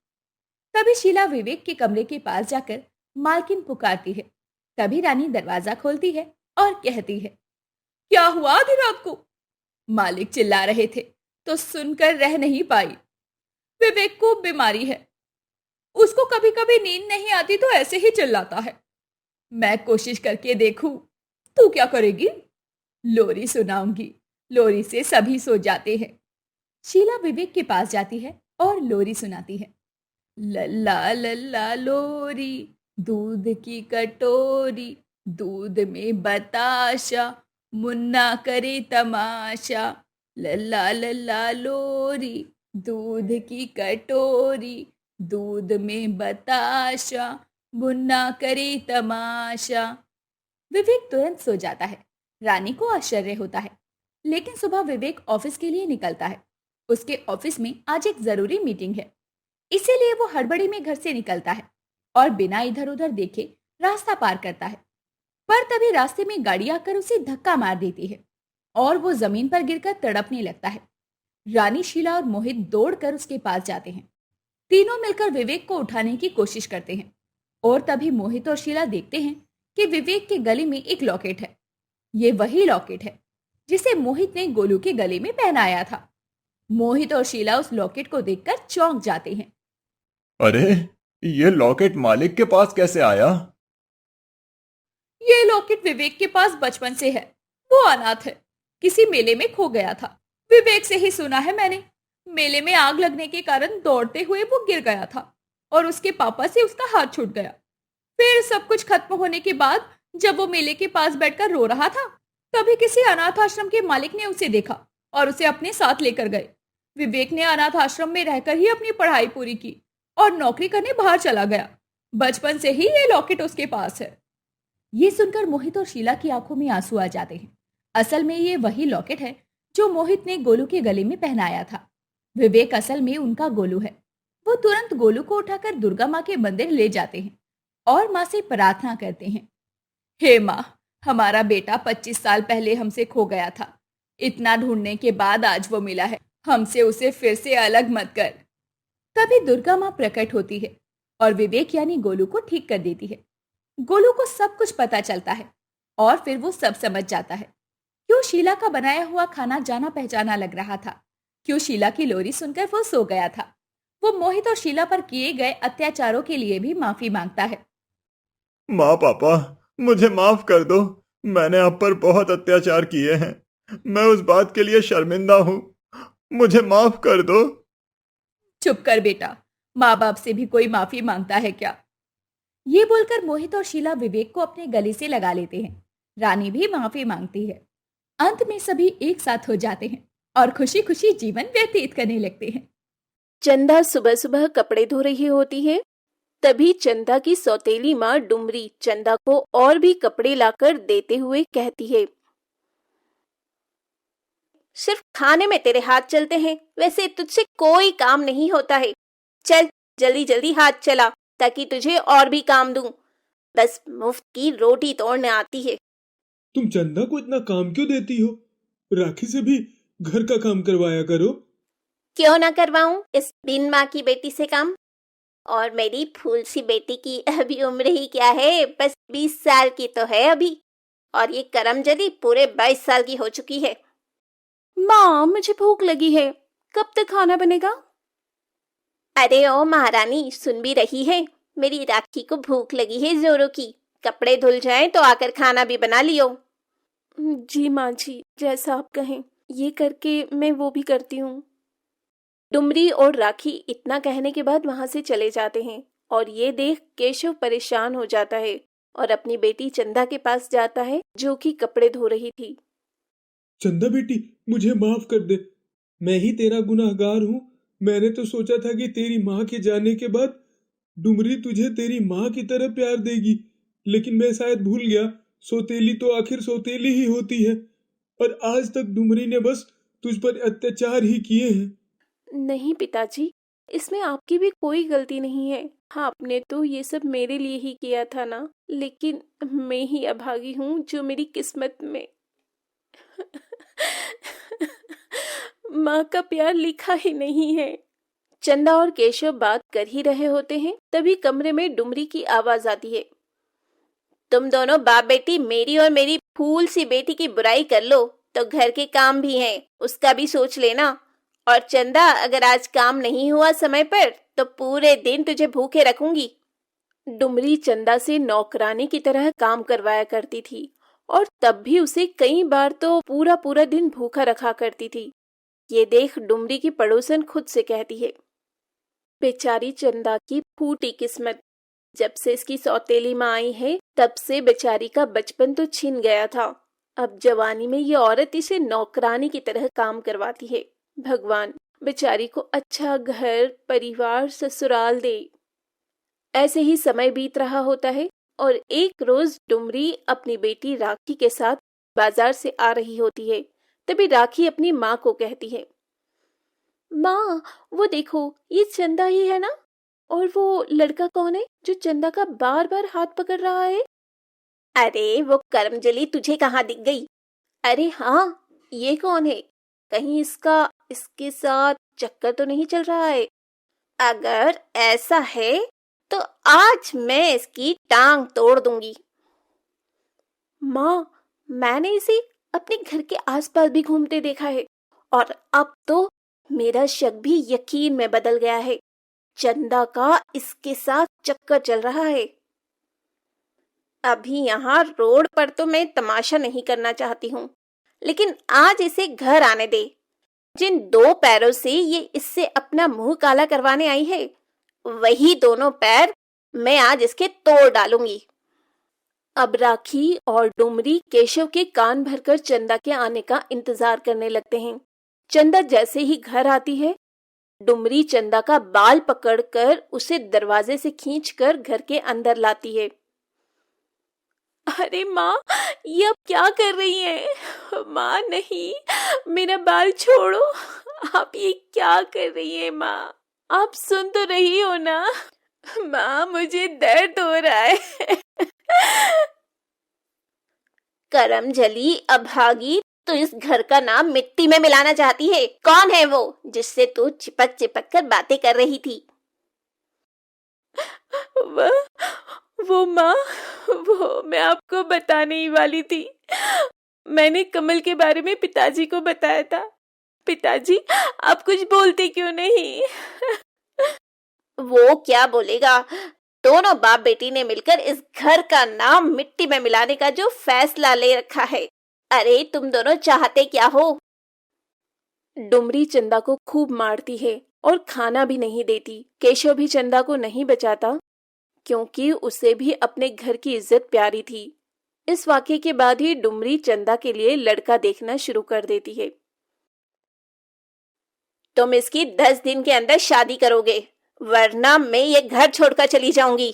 तभी शीला विवेक के कमरे के पास जाकर मालकिन पुकारती है। तभी रानी दरवाजा खोलती है और कहती है, क्या हुआ आधी रात को? मालिक चिल्ला रहे थे तो सुनकर रह नहीं पाई। विवेक को बीमारी है, उसको कभी कभी नींद नहीं आती तो ऐसे ही चिल्लाता है। मैं कोशिश करके देखूं, तू क्या करेगी? लोरी सुनाऊंगी, लोरी से सभी सो जाते हैं। शीला विवेक के पास जाती है और लोरी सुनाती है। लल्ला लल्ला लोरी, दूध की कटोरी, दूध में बताशा, मुन्ना करे तमाशा। लल्ला लल्ला लोरी, दूध की कटोरी, दूध में बताशा, मुन्ना करे तमाशा। विवेक तुरंत सो जाता है। रानी को आश्चर्य होता है, लेकिन सुबह विवेक ऑफिस के लिए निकलता है। उसके ऑफिस में आज एक जरूरी मीटिंग है, इसीलिए वो हड़बड़ी में घर से निकलता है और बिना इधर उधर देखे रास्ता पार करता है। पर तभी रास्ते में गाड़ी आकर उसे धक्का मार देती है और वो जमीन पर गिरकर तड़पने लगता है। रानी, शीला और मोहित दौड़कर उसके पास जाते हैं। तीनों मिलकर विवेक को उठाने की कोशिश करते हैं और तभी मोहित और शीला देखते हैं कि विवेक के गले में एक लॉकेट है। ये वही लॉकेट है जिसे मोहित ने गोलू के गले में पहनाया था। मोहित और शीला उस लॉकेट को देखकर चौंक जाते हैं। अरे, ये लॉकेट मालिक के पास कैसे आया? ये लॉकेट विवेक के पास बचपन से है। वो अनाथ है, किसी मेले में खो गया था। विवेक से ही सुना है मैंने। मेले में आग लगने के कारण दौड़ते हुए वो गिर गया था और उसके पापा से उसका हाथ छूट गया। फिर सब कुछ खत्म होने के बाद जब वो मेले के पास बैठकर रो रहा था, तभी किसी अनाथ आश्रम के मालिक ने उसे देखा और उसे अपने साथ लेकर गए। विवेक ने अनाथ आश्रम में रहकर ही अपनी पढ़ाई पूरी की और नौकरी करने बाहर चला गया। बचपन से ही ये लॉकेट उसके पास है। ये सुनकर मोहित और शीला की आंखों में आंसू आ जाते हैं। असल में ये वही लॉकेट है जो मोहित ने गोलू के गले में पहनाया था। विवेक असल में उनका गोलू है। वो तुरंत गोलू को उठाकर दुर्गा माँ के मंदिर ले जाते हैं और माँ से प्रार्थना करते हैं। हे माँ, हमारा बेटा 25 साल पहले हमसे खो गया था। इतना ढूंढने के बाद आज वो मिला है। हमसे उसे फिर से अलग मत कर। तभी दुर्गा माँ प्रकट होती है और विवेक यानी गोलू को ठीक कर देती है। गोलू को सब कुछ पता चलता है और फिर वो सब समझ जाता है, क्यों शीला का बनाया हुआ खाना जाना पहचाना लग रहा था। क्यों शीला की लोरी सुनकर वो सो गया था। वो मोहित और शीला पर किए गए अत्याचारों के लिए भी माफी मांगता है। माँ पापा, मुझे माफ कर दो। मैंने आप पर बहुत अत्याचार किए हैं। मैं उस बात के लिए शर्मिंदा हूँ। मुझे माफ कर दो। चुप कर बेटा, माँ बाप से भी कोई माफी मांगता है क्या। ये बोलकर मोहित और शीला विवेक को अपने गले से लगा लेते हैं। रानी भी माफी मांगती है। अंत में सभी एक साथ हो जाते हैं और खुशी खुशी जीवन व्यतीत करने लगते हैं। चंदा सुबह सुबह कपड़े धो रही होती है। तभी चंदा की सौतेली माँ डुमरी चंदा को और भी कपड़े लाकर देते हुए कहती है, सिर्फ खाने में तेरे हाथ चलते हैं, वैसे तुझसे कोई काम नहीं होता है। चल जल्दी जल्दी हाथ चला ताकि तुझे और भी काम दूं। बस मुफ्त की रोटी तोड़ने आती है। तुम चंदा को इतना काम क्यों देती हो? राखी से भी घर का काम करवाया करो। क्यों ना करवाऊं इस बिन माँ की बेटी से काम। और मेरी फूल सी बेटी की अभी उम्र ही क्या है, बस 20 साल की तो है अभी। और ये करमजली पूरे 22 साल की हो चुकी है। माँ मुझे भूख लगी है, कब तक खाना बनेगा? अरे ओ महारानी, सुन भी रही है? मेरी राखी को भूख लगी है जोरों की। कपड़े धुल जाएं तो आकर खाना भी बना लियो। जी माँ जी, जैसा आप कहें। ये करके मैं वो भी करती हूँ। डुमरी और राखी इतना कहने के बाद वहां से चले जाते हैं और ये देख केशव परेशान हो जाता है और अपनी बेटी चंदा के पास जाता है जो कि कपड़े धो रही थी। चंदा बेटी, मुझे माफ कर दे। मैं ही तेरा गुनहगार हूँ। मैंने तो सोचा था कि तेरी माँ के जाने के बाद डुमरी तुझे तेरी माँ की तरह प्यार देगी, लेकिन मैं शायद भूल गया, सौतेली तो आखिर सौतेली ही होती है। और आज तक डुमरी ने बस तुझ पर अत्याचार ही किए हैं। नहीं पिताजी, इसमें आपकी भी कोई गलती नहीं है। हाँ, आपने तो ये सब मेरे लिए ही किया था ना, लेकिन मैं ही अभागी हूँ जो मेरी किस्मत में माँ का प्यार लिखा ही नहीं है। चंदा और केशव बात कर ही रहे होते हैं, तभी कमरे में डुमरी की आवाज आती है। तुम दोनों बाप बेटी मेरी और मेरी फूल सी बेटी की बुराई कर लो तो घर के काम भी हैं, उसका भी सोच लेना। और चंदा, अगर आज काम नहीं हुआ समय पर तो पूरे दिन तुझे भूखे रखूंगी। डुमरी चंदा से नौकरानी की तरह काम करवाया करती थी और तब भी उसे कई बार तो पूरा पूरा दिन भूखा रखा करती थी। ये देख डुमरी की पड़ोसन खुद से कहती है, बेचारी चंदा की फूटी किस्मत। जब से इसकी सौतेली माँ आई है तब से बेचारी का बचपन तो छिन गया था। अब जवानी में ये औरत इसे नौकरानी की तरह काम करवाती है। भगवान, बेचारी को अच्छा घर परिवार ससुराल दे। ऐसे ही समय बीत रहा होता है और एक रोज डुमरी अपनी बेटी राखी के साथ बाजार से आ रही होती है। तभी राखी अपनी माँ को कहती है, माँ वो देखो, ये चंदा ही है ना? और वो लड़का कौन है जो चंदा का बार बार हाथ पकड़ रहा है? अरे वो करमजली तुझे कहाँ दिख गई? अरे हाँ, ये कौन है? कहीं इसका इसके साथ चक्कर तो नहीं चल रहा है? अगर ऐसा है तो आज मैं इसकी टांग तोड़ दूंगी। माँ, मैंने इसे अपने घर के आसपास भी घूमते देखा है और अब तो मेरा शक भी यकीन में बदल गया है। चंदा का इसके साथ चक्कर चल रहा है। अभी यहाँ रोड पर तो मैं तमाशा नहीं करना चाहती हूँ, लेकिन आज इसे घर आने दे। जिन 2 पैरों से ये इससे अपना मुंह काला करवाने आई है, वही दोनों पैर मैं आज इसके तोड़ डालूंगी। अब राखी और डुमरी केशव के कान भरकर चंदा के आने का इंतजार करने लगते हैं। चंदा जैसे ही घर आती है, डुमरी चंदा का बाल पकड़कर उसे दरवाजे से खींचकर घर के अंदर लाती है। अरे माँ, ये अब क्या कर रही हैं? माँ नहीं, मेरा बाल छोड़ो। आप ये क्या कर रही हैं माँ? आप सुन तो रही हो ना? माँ, मुझे दर्द हो रहा है। करमजली अभागी, तो इस घर का नाम मिट्टी में मिलाना चाहती है। कौन है वो जिससे तू चिपक चिपक कर बातें कर रही थी? वो माँ, वो मैं आपको बताने ही वाली थी। मैंने कमल के बारे में पिताजी को बताया था। पिताजी, आप कुछ बोलते क्यों नहीं? वो क्या बोलेगा? दोनों बाप बेटी ने मिलकर इस घर का नाम मिट्टी में मिलाने का जो फैसला ले रखा है। अरे तुम दोनों चाहते क्या हो? डुमरी चंदा को खूब मारती है और खाना भी नहीं देती। केशव भी चंदा को नहीं बचाता, क्योंकि उसे भी अपने घर की इज्जत प्यारी थी। इस वाक्य के बाद ही डुमरी चंदा के लिए लड़का देखना शुरू कर देती है। तुम इसकी 10 दिन के अंदर शादी करोगे, वरना मैं ये घर छोड़कर चली जाऊंगी।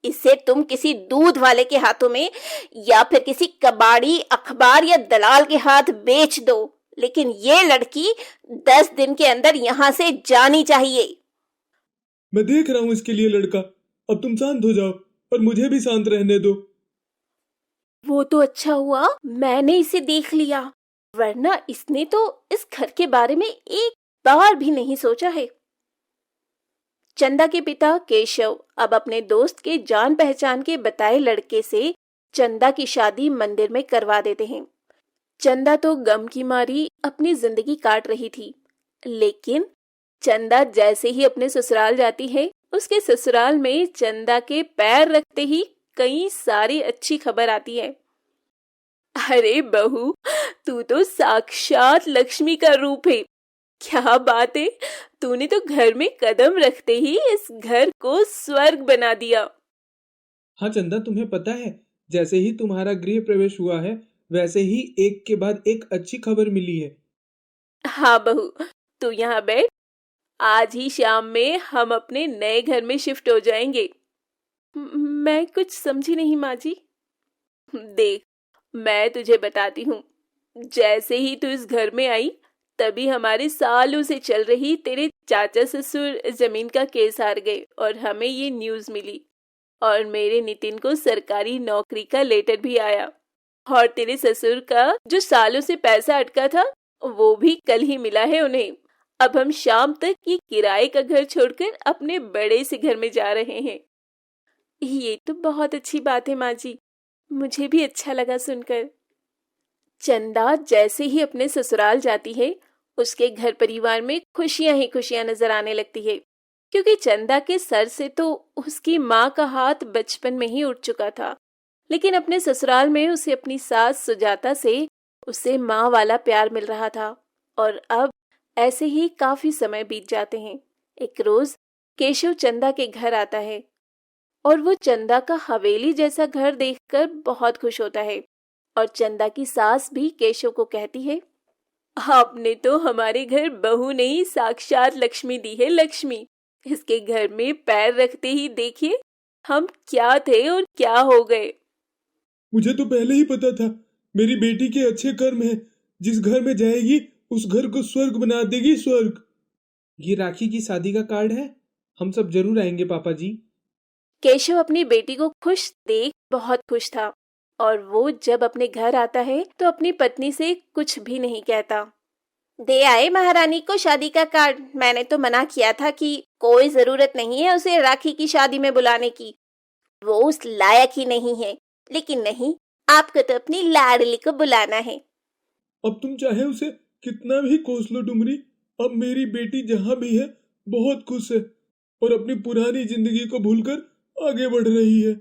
इसे तुम किसी दूध वाले के हाथों में या फिर किसी कबाड़ी, अखबार या दलाल के हाथ बेच दो, लेकिन ये लड़की 10 दिन के अंदर यहाँ से जानी चाहिए। मैं देख रहा हूँ इसके लिए लड़का। अब तुम शांत हो जाओ और मुझे भी शांत रहने दो। वो तो अच्छा हुआ मैंने इसे देख लिया, वरना इसने तो इस घर के बारे में एक बार भी नहीं सोचा है। चंदा के पिता केशव अब अपने दोस्त के जान पहचान के बताए लड़के से चंदा की शादी मंदिर में करवा देते हैं। चंदा तो गम की मारी अपनी जिंदगी काट रही थी, लेकिन चंदा जैसे ही अपने ससुराल जाती है, उसके ससुराल में चंदा के पैर रखते ही कई सारी अच्छी खबर आती है। अरे बहू, तू तो साक्षात लक्ष्मी का रूप है। क्या बात है, तूने तो घर में कदम रखते ही इस घर को स्वर्ग बना दिया। हाँ चंदा, तुम्हें पता है, जैसे ही तुम्हारा गृह प्रवेश हुआ है, वैसे ही एक के बाद एक अच्छी खबर मिली है। हाँ बहू, तू यहाँ बैठ। आज ही शाम में हम अपने नए घर में शिफ्ट हो जाएंगे। मैं कुछ समझी नहीं माँ जी। देख, मैं तुझे बताती हूँ। जैसे ही तू इस घर में आई, तभी हमारे सालों से चल रही तेरे चाचा ससुर जमीन का केस हार गए और हमें ये न्यूज़ मिली। और मेरे नितिन को सरकारी नौकरी का लेटर भी आया। और तेरे ससुर का जो सालों से पैसा अटका था, वो भी कल ही मिला है उन्हें। अब हम शाम तक ये किराए का घर छोड़कर अपने बड़े से घर में जा रहे हैं। ये तो बहुत अच्छी बात है माँ जी, मुझे भी अच्छा लगा सुनकर। चंदा जैसे ही अपने ससुराल जाती है, उसके घर परिवार में खुशियां ही खुशियां नजर आने लगती है, क्योंकि चंदा के सर से तो उसकी माँ का हाथ बचपन में ही उठ चुका था। लेकिन अपने ससुराल में उसे अपनी सास सुजाता से उसे माँ वाला प्यार मिल रहा था। और अब ऐसे ही काफी समय बीत जाते हैं। एक रोज केशव चंदा के घर आता है और वो चंदा का हवेली जैसा घर देखकर बहुत खुश होता है। और चंदा की सास भी केशव को कहती है, आपने तो हमारे घर बहू नहीं, साक्षात लक्ष्मी दी है, लक्ष्मी। इसके घर में पैर रखते ही देखिए हम क्या थे और क्या हो गए। मुझे तो पहले ही पता था, मेरी बेटी के अच्छे कर्म हैं। जिस घर में जाएगी उस घर को स्वर्ग बना देगी, स्वर्ग। ये राखी की शादी का कार्ड है, हम सब जरूर आएंगे पापा जी। केशव अपनी बेटी को खुश देख बहुत खुश था, और वो जब अपने घर आता है तो अपनी पत्नी से कुछ भी नहीं कहता। दे आए महारानी को शादी का कार्ड। मैंने तो मना किया था कि कोई जरूरत नहीं है उसे राखी की शादी में बुलाने की, वो उस लायक ही नहीं है। लेकिन नहीं, आपको तो अपनी लाडली को बुलाना है। अब तुम चाहे उसे कितना भी कोस लो डुमरी, अब मेरी बेटी जहाँ भी है बहुत खुश है और अपनी पुरानी जिंदगी को भूलकर आगे बढ़ रही है।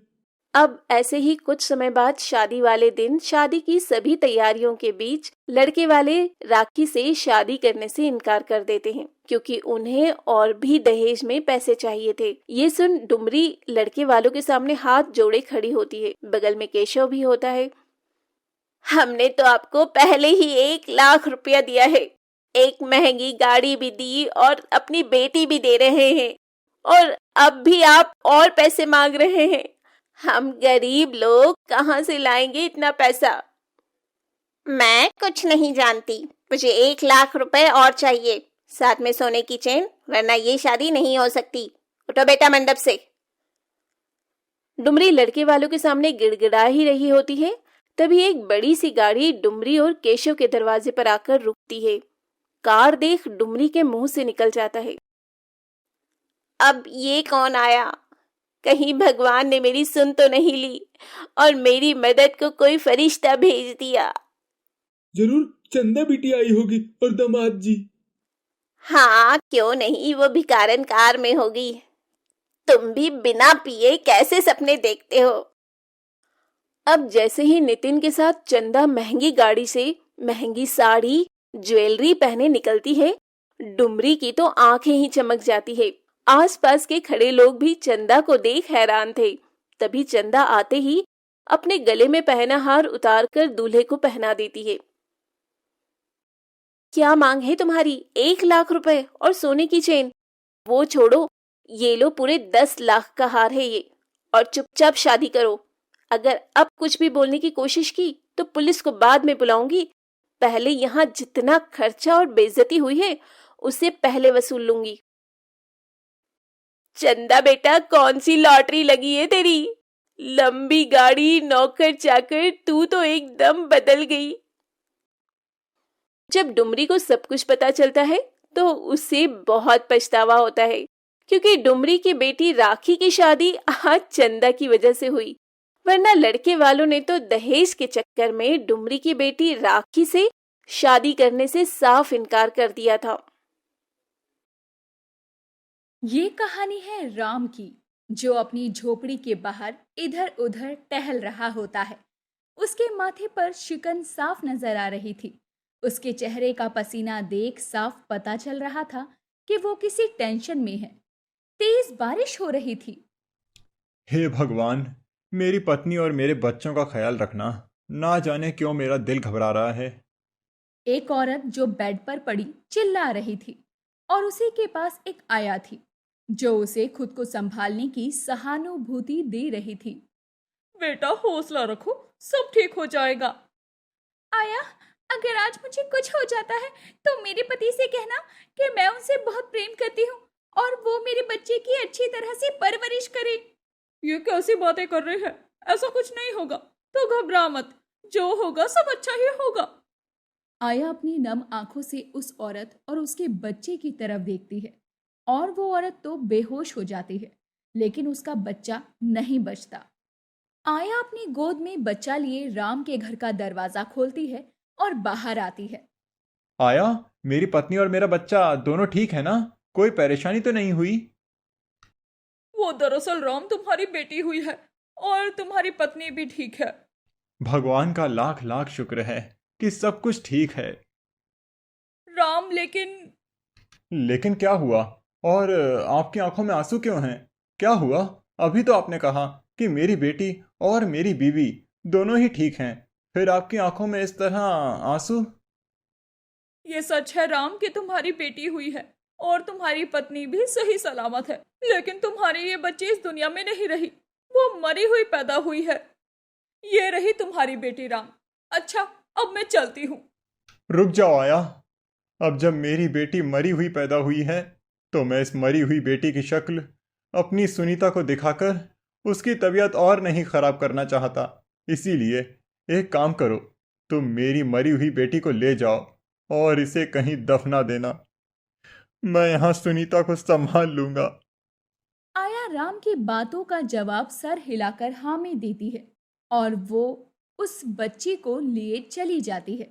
अब ऐसे ही कुछ समय बाद शादी वाले दिन शादी की सभी तैयारियों के बीच लड़के वाले राखी से शादी करने से इनकार कर देते हैं, क्योंकि उन्हें और भी दहेज में पैसे चाहिए थे। ये सुन डुमरी लड़के वालों के सामने हाथ जोड़े खड़ी होती है। बगल में केशव भी होता है। हमने तो आपको पहले ही 1 लाख रुपया दिया है, एक महंगी गाड़ी भी दी और अपनी बेटी भी दे रहे हैं, और अब भी आप और पैसे मांग रहे हैं। हम गरीब लोग कहाँ से लाएंगे इतना पैसा? मैं कुछ नहीं जानती, मुझे 1 लाख रुपए और चाहिए, साथ में सोने की चेन, वरना ये शादी नहीं हो सकती। उठो बेटा मंडप से। डुमरी लड़के वालों के सामने गिड़गिड़ा ही रही होती है, तभी एक बड़ी सी गाड़ी डुमरी और केशव के दरवाजे पर आकर रुकती है। कार देख डुमरी के मुंह से निकल जाता है, अब ये कौन आया? कहीं भगवान ने मेरी सुन तो नहीं ली और मेरी मदद को कोई फरिश्ता भेज दिया। जरूर चंदा बेटी आई होगी और दामाद जी। हाँ, क्यों नहीं, वो भिखारन कार में होगी। तुम भी बिना पिए कैसे सपने देखते हो? अब जैसे ही नितिन के साथ चंदा महंगी गाड़ी से महंगी साड़ी ज्वेलरी पहने निकलती है, डुमरी की तो आंखें ही चमक जाती है। आसपास के खड़े लोग भी चंदा को देख हैरान थे। तभी चंदा आते ही अपने गले में पहना हार उतारकर दूल्हे को पहना देती है। क्या मांग है तुम्हारी? 1 लाख रुपए और सोने की चेन? वो छोड़ो, ये लो, पूरे 10 लाख का हार है ये, और चुपचाप शादी करो। अगर अब कुछ भी बोलने की कोशिश की तो पुलिस को बाद में बुलाऊंगी। पहले यहाँ जितना खर्चा और बेइज्जती हुई है उसे पहले वसूल लूंगी। चंदा बेटा, कौन सी लॉटरी लगी है तेरी? लंबी गाड़ी, नौकर चाकर, तू तो एकदम बदल गई। जब डुमरी को सब कुछ पता चलता है तो उसे बहुत पछतावा होता है, क्योंकि डुमरी की बेटी राखी की शादी आज चंदा की वजह से हुई, वरना लड़के वालों ने तो दहेज के चक्कर में डुमरी की बेटी राखी से शादी करने से साफ इनकार कर दिया था। ये कहानी है राम की, जो अपनी झोपड़ी के बाहर इधर उधर टहल रहा होता है। उसके माथे पर शिकन साफ नजर आ रही थी। उसके चेहरे का पसीना देख साफ पता चल रहा था कि वो किसी टेंशन में है। तेज बारिश हो रही थी। हे भगवान, मेरी पत्नी और मेरे बच्चों का ख्याल रखना। ना जाने क्यों मेरा दिल घबरा रहा है। एक औरत जो बेड पर पड़ी चिल्ला रही थी और उसी के पास एक आया थी जो उसे खुद को संभालने की सहानुभूति दे रही थी। बेटा, हौसला रखो, सब ठीक हो जाएगा। आया, अगर आज मुझे कुछ हो जाता है तो मेरे पति से कहना कि मैं उनसे बहुत प्रेम करती हूँ और वो मेरे बच्चे की अच्छी तरह से परवरिश करे। ये कैसी बातें कर रहे हैं? ऐसा कुछ नहीं होगा, तो घबरा मत, जो होगा सब अच्छा ही होगा। आया अपनी नम आंखों से उस औरत और उसके बच्चे की तरफ देखती है और वो औरत तो बेहोश हो जाती है, लेकिन उसका बच्चा नहीं बचता। आया अपनी गोद में बच्चा लिए राम के घर का दरवाजा खोलती है और बाहर आती है। आया, मेरी पत्नी और मेरा बच्चा दोनों ठीक है ना? कोई परेशानी तो नहीं हुई? वो दरअसल राम तुम्हारी बेटी हुई है और तुम्हारी पत्नी भी ठीक है। भगवान का लाख लाख शुक्र है कि सब कुछ ठीक है। राम, लेकिन क्या हुआ? और आपकी आंखों में आंसू क्यों हैं? क्या हुआ? अभी तो आपने कहा कि मेरी बेटी और मेरी बीवी दोनों ही ठीक हैं, फिर आपकी आंखों में इस तरह आंसू? ये सच है राम कि तुम्हारी बेटी हुई है और तुम्हारी पत्नी भी सही सलामत है, लेकिन तुम्हारी ये बच्ची इस दुनिया में नहीं रही, वो मरी हुई पैदा हुई है। ये रही तुम्हारी बेटी राम। अच्छा, अब मैं चलती हूँ। रुक जाओ आया, अब जब मेरी बेटी मरी हुई पैदा हुई है तो मैं इस मरी हुई बेटी की शक्ल अपनी सुनीता को दिखाकर उसकी तबीयत और नहीं खराब करना चाहता। इसीलिए एक काम करो, तुम मेरी मरी हुई बेटी को ले जाओ और इसे कहीं दफना देना। मैं यहाँ सुनीता को संभाल लूंगा। आया राम की बातों का जवाब सर हिलाकर हाँ में देती है और वो उस बच्ची को लिए चली जाती है।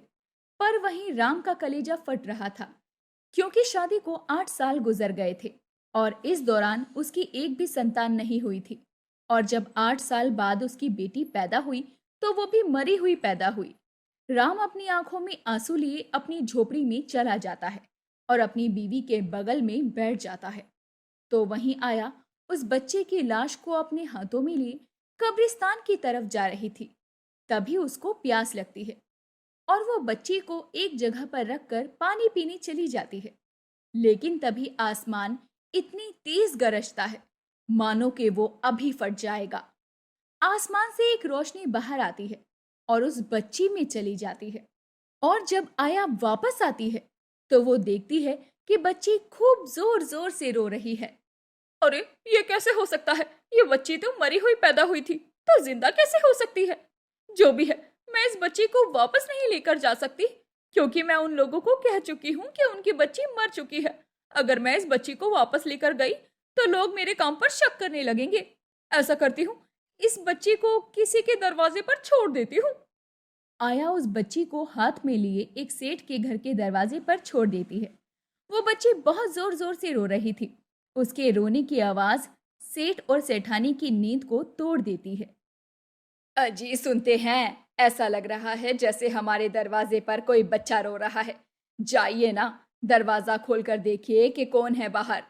पर वहीं राम का कलेजा फट रहा था, क्योंकि शादी को 8 साल गुजर गए थे और इस दौरान उसकी एक भी संतान नहीं हुई थी। और जब 8 साल बाद उसकी बेटी पैदा हुई तो वो भी मरी हुई पैदा हुई। राम अपनी आंखों में आंसू लिए अपनी झोपड़ी में चला जाता है और अपनी बीवी के बगल में बैठ जाता है। तो वहीं आया उस बच्चे की लाश को अपने हाथों में लिए कब्रिस्तान की तरफ जा रही थी। तभी उसको प्यास लगती है और वो बच्ची को एक जगह पर रखकर पानी पीने चली जाती है। लेकिन तभी आसमान इतनी तेज गरजता है मानो कि वो अभी फट जाएगा। आसमान से एक रोशनी बाहर आती है और उस बच्ची में चली जाती है। और जब आया वापस आती है तो वो देखती है कि बच्ची खूब जोर जोर से रो रही है। अरे, ये कैसे हो सकता है? ये बच्ची तो मरी हुई पैदा हुई थी, तो जिंदा कैसे हो सकती है? जो भी है, मैं इस बच्ची को वापस नहीं लेकर जा सकती, क्योंकि मैं उन लोगों को कह चुकी हूँ कि उनकी बच्ची मर चुकी है। अगर मैं इस बच्ची को वापस लेकर गई तो लोग मेरे काम पर शक करने लगेंगे। ऐसा करती हूँ, इस बच्ची को किसी के दरवाजे पर छोड़ देती हूँ। आया उस बच्ची को हाथ में लिए एक सेठ के घर के दरवाजे पर छोड़ देती है। वो बच्ची बहुत जोर जोर से रो रही थी। उसके रोने की आवाज सेठ और सेठानी की नींद को तोड़ देती है। अजी सुनते हैं, ऐसा लग रहा है जैसे हमारे दरवाजे पर कोई बच्चा रो रहा है। जाइए ना, दरवाजा खोलकर देखिए कि कौन है बाहर।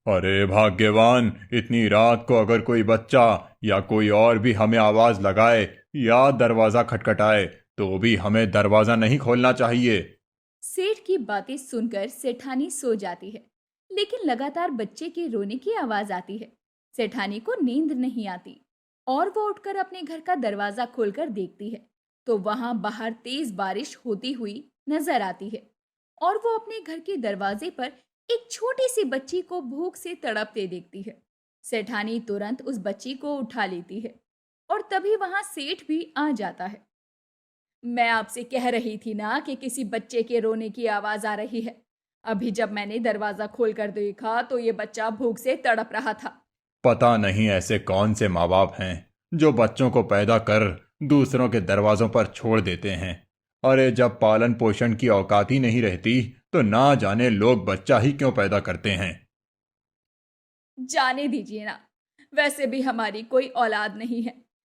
अरे भाग्यवान, इतनी रात को अगर कोई बच्चा या कोई और भी हमें आवाज लगाए या दरवाजा खटखटाए तो भी हमें दरवाजा नहीं खोलना चाहिए। सेठ की बातें सुनकर सेठानी सो जाती है, लेकिन लगातार बच्चे के रोने की आवाज आती है। सेठानी को नींद नहीं आती और वो उठकर अपने घर का दरवाजा खोलकर देखती है तो वहां बाहर तेज बारिश होती हुई नजर आती है और वो अपने घर के दरवाजे पर एक छोटी सी बच्ची को भूख से तड़पते देखती है। सेठानी तुरंत उस बच्ची को उठा लेती है और तभी वहां सेठ भी आ जाता है। मैं आपसे कह रही थी ना कि किसी बच्चे के रोने की आवाज आ रही है। अभी जब मैंने दरवाजा खोलकर देखा तो ये बच्चा भूख से तड़प रहा था। पता नहीं ऐसे कौन से माँ बाप हैं जो बच्चों को पैदा कर दूसरों के दरवाजों पर छोड़ देते हैं। अरे जब पालन पोषण की औकात ही नहीं रहती तो ना जाने लोग बच्चा ही क्यों पैदा करते हैं। जाने दीजिए ना, वैसे भी हमारी कोई औलाद नहीं है।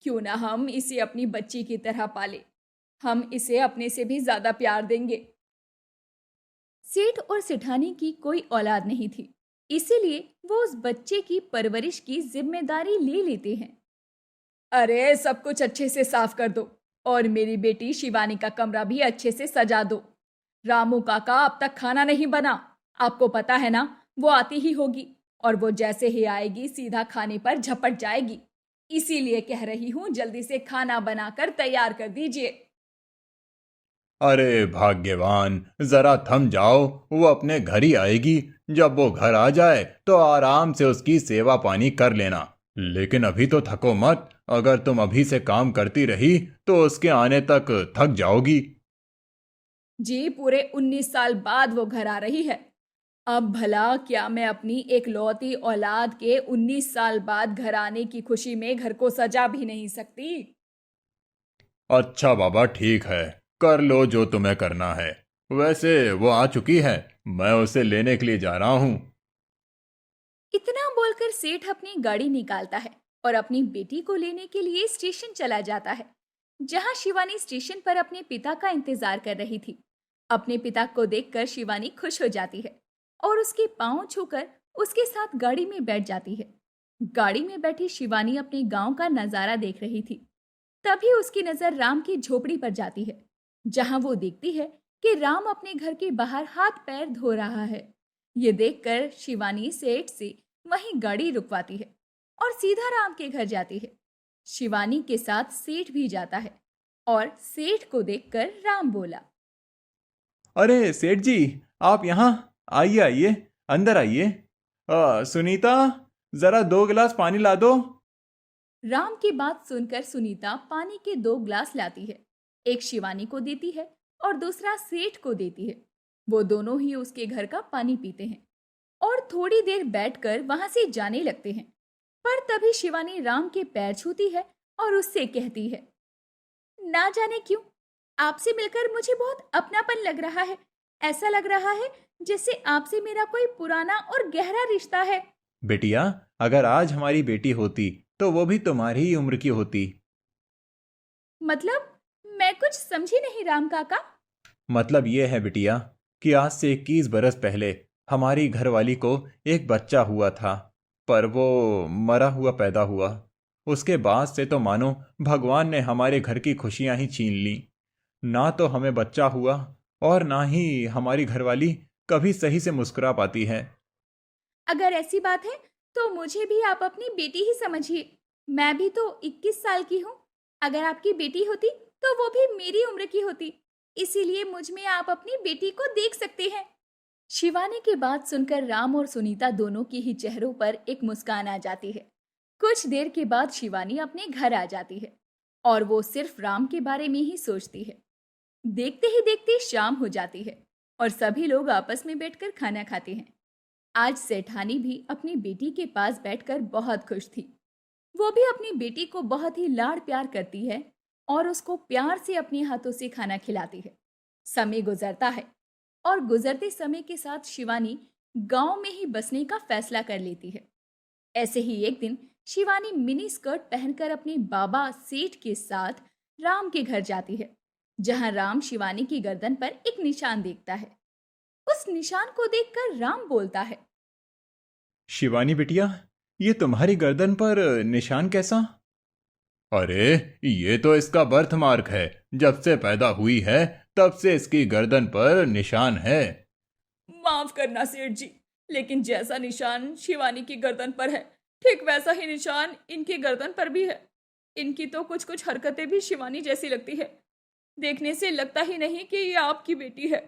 क्यों ना हम इसे अपनी बच्ची की तरह पाले। हम इसे अपने से भी ज्यादा प्यार देंगे। सेठ और सेठानी की कोई औलाद नहीं थी, इसीलिए वो उस बच्चे की परवरिश की जिम्मेदारी ले लेते हैं। अरे सब कुछ अच्छे से साफ कर दो और मेरी बेटी शिवानी का कमरा भी अच्छे से सजा दो। रामू काका अब तक खाना नहीं बना। आपको पता है ना, वो आती ही होगी और वो जैसे ही आएगी सीधा खाने पर झपट जाएगी। इसीलिए कह रही हूँ जल्दी से खाना बनाकर तैयार कर दीजिए। अरे भाग्यवान, जरा थम जाओ, वो अपने घर ही आएगी। जब वो घर आ जाए तो आराम से उसकी सेवा पानी कर लेना। लेकिन अभी तो थको मत। अगर तुम अभी से काम करती रही तो उसके आने तक थक जाओगी। जी पूरे 19 साल बाद वो घर आ रही है। अब भला क्या मैं अपनी एक लौती औलाद के 19 साल बाद घर आने की खुशी में घर को सजा भी नहीं सकती? अच्छा बाबा, ठीक है, कर लो जो तुम्हें करना है। वैसे वो आ चुकी है, मैं उसे लेने के लिए जा रहा हूँ। इतना बोलकर सेठ अपनी गाड़ी निकालता है और अपनी बेटी को लेने के लिए स्टेशन चला जाता है, जहां शिवानी स्टेशन पर अपने पिता का इंतजार कर रही थी। अपने पिता को देखकर शिवानी खुश हो जाती है और उसके पांव छूकर उसके साथ गाड़ी में बैठ जाती है। गाड़ी में बैठी शिवानी अपने गांव का नजारा देख रही थी। तभी उसकी नजर राम की झोपड़ी पर जाती है, जहां वो देखती है कि राम अपने घर के बाहर हाथ पैर धो रहा है। ये देखकर शिवानी सेठ से वहीं गाड़ी रुकवाती है और सीधा राम के घर जाती है। शिवानी के साथ सेठ भी जाता है और सेठ को देखकर राम बोला, अरे सेठ जी, आप यहाँ आइए, आइए, अंदर आइए। सुनीता, जरा 2 गिलास पानी ला दो। राम की बात सुनकर सुनीता पानी के 2 ग्लास लाती है। एक शिवानी को देती है और दूसरा सेठ को देती है। वो दोनों ही उसके घर का पानी पीते हैं और थोड़ी देर बैठकर वहां से जाने लगते हैं। पर तभी शिवानी राम के पैर छूती है और उससे कहती है, ना जाने क्यों आपसे मिलकर मुझे बहुत अपनापन लग रहा है। ऐसा लग रहा है जैसे आपसे मेरा कोई पुराना और गहरा रिश्ता है। बेटिया, अगर आज हमारी बेटी होती तो वो भी तुम्हारी ही उम्र की होती। मतलब मैं कुछ समझी नहीं राम काका। मतलब ये है बिटिया कि आज से 21 बरस पहले हमारी घरवाली को एक बच्चा हुआ था, पर वो मरा हुआ पैदा हुआ। उसके बाद से तो मानो भगवान ने हमारे घर की खुशियां ही छीन ली। ना तो हमें बच्चा हुआ और ना ही हमारी घरवाली कभी सही से मुस्कुरा पाती है। अगर ऐसी बात है तो मुझे भी आप अपनी बेटी ही समझिए। मैं भी तो 21 साल की हूँ। अगर आपकी बेटी होती तो वो भी मेरी उम्र की होती। इसीलिए मुझ में आप अपनी बेटी को देख सकते हैं। शिवानी की बात सुनकर राम और सुनीता दोनों के ही चेहरों पर एक मुस्कान आ जाती है। कुछ देर के बाद शिवानी अपने घर आ जाती है और वो सिर्फ राम के बारे में ही सोचती है। देखते ही देखते शाम हो जाती है और सभी लोग आपस में बैठकर खाना खाते हैं। आज सेठानी भी अपनी बेटी के पास बैठकर बहुत खुश थी। वो भी अपनी बेटी को बहुत ही लाड़ प्यार करती है और उसको प्यार से अपने हाथों से खाना खिलाती है। समय गुजरता है और गुजरते समय के साथ शिवानी गांव में ही बसने का फैसला कर लेती है। ऐसे ही एक दिन शिवानी मिनी स्कर्ट पहनकर अपने बाबा सेठ के साथ राम के घर जाती है, जहां राम शिवानी की गर्दन पर एक निशान देखता है। उस निशान को देखकर राम बोलता है, शिवानी बिटिया, ये तुम्हारी गर्दन पर निशान कैसा? अरे, ये तो इसका बर्थ मार्क है। जब से पैदा हुई है तब से इसकी गर्दन पर निशान है। माफ करना सेठ जी, लेकिन जैसा निशान शिवानी की गर्दन पर है, ठीक वैसा ही निशान इनकी गर्दन पर भी है। इनकी तो कुछ कुछ हरकतें भी शिवानी जैसी लगती है। देखने से लगता ही नहीं कि ये आपकी बेटी है।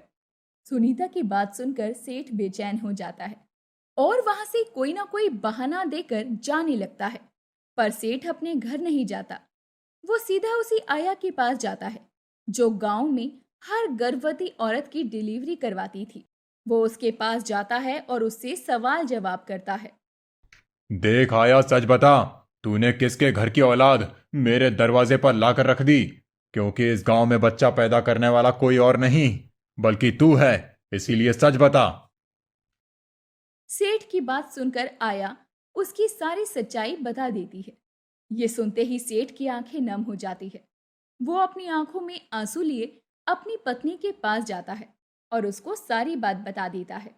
सुनीता की बात सुनकर सेठ बेचैन हो जाता है और वहां से कोई ना कोई बहाना देकर जाने लगता है। पर सेठ अपने घर नहीं जाता। वो सीधा उसी आया के पास जाता है जो गांव में हर गर्भवती औरत की डिलीवरी करवाती थी। वो उसके पास जाता है और उससे सवाल जवाब करता है। देख आया, सच बता, तूने किसके घर की औलाद मेरे दरवाजे पर लाकर रख दी? क्योंकि इस गांव में बच्चा पैदा करने वाला कोई और नहीं बल्कि तू है, इसीलिए सच बता। सेठ की बात सुनकर आया उसकी सारी सच्चाई बता देती है। ये सुनते ही सेठ की आंखें नम हो जाती है। वो अपनी आंखों में आंसू लिए अपनी पत्नी के पास जाता है और उसको सारी बात बता देता है।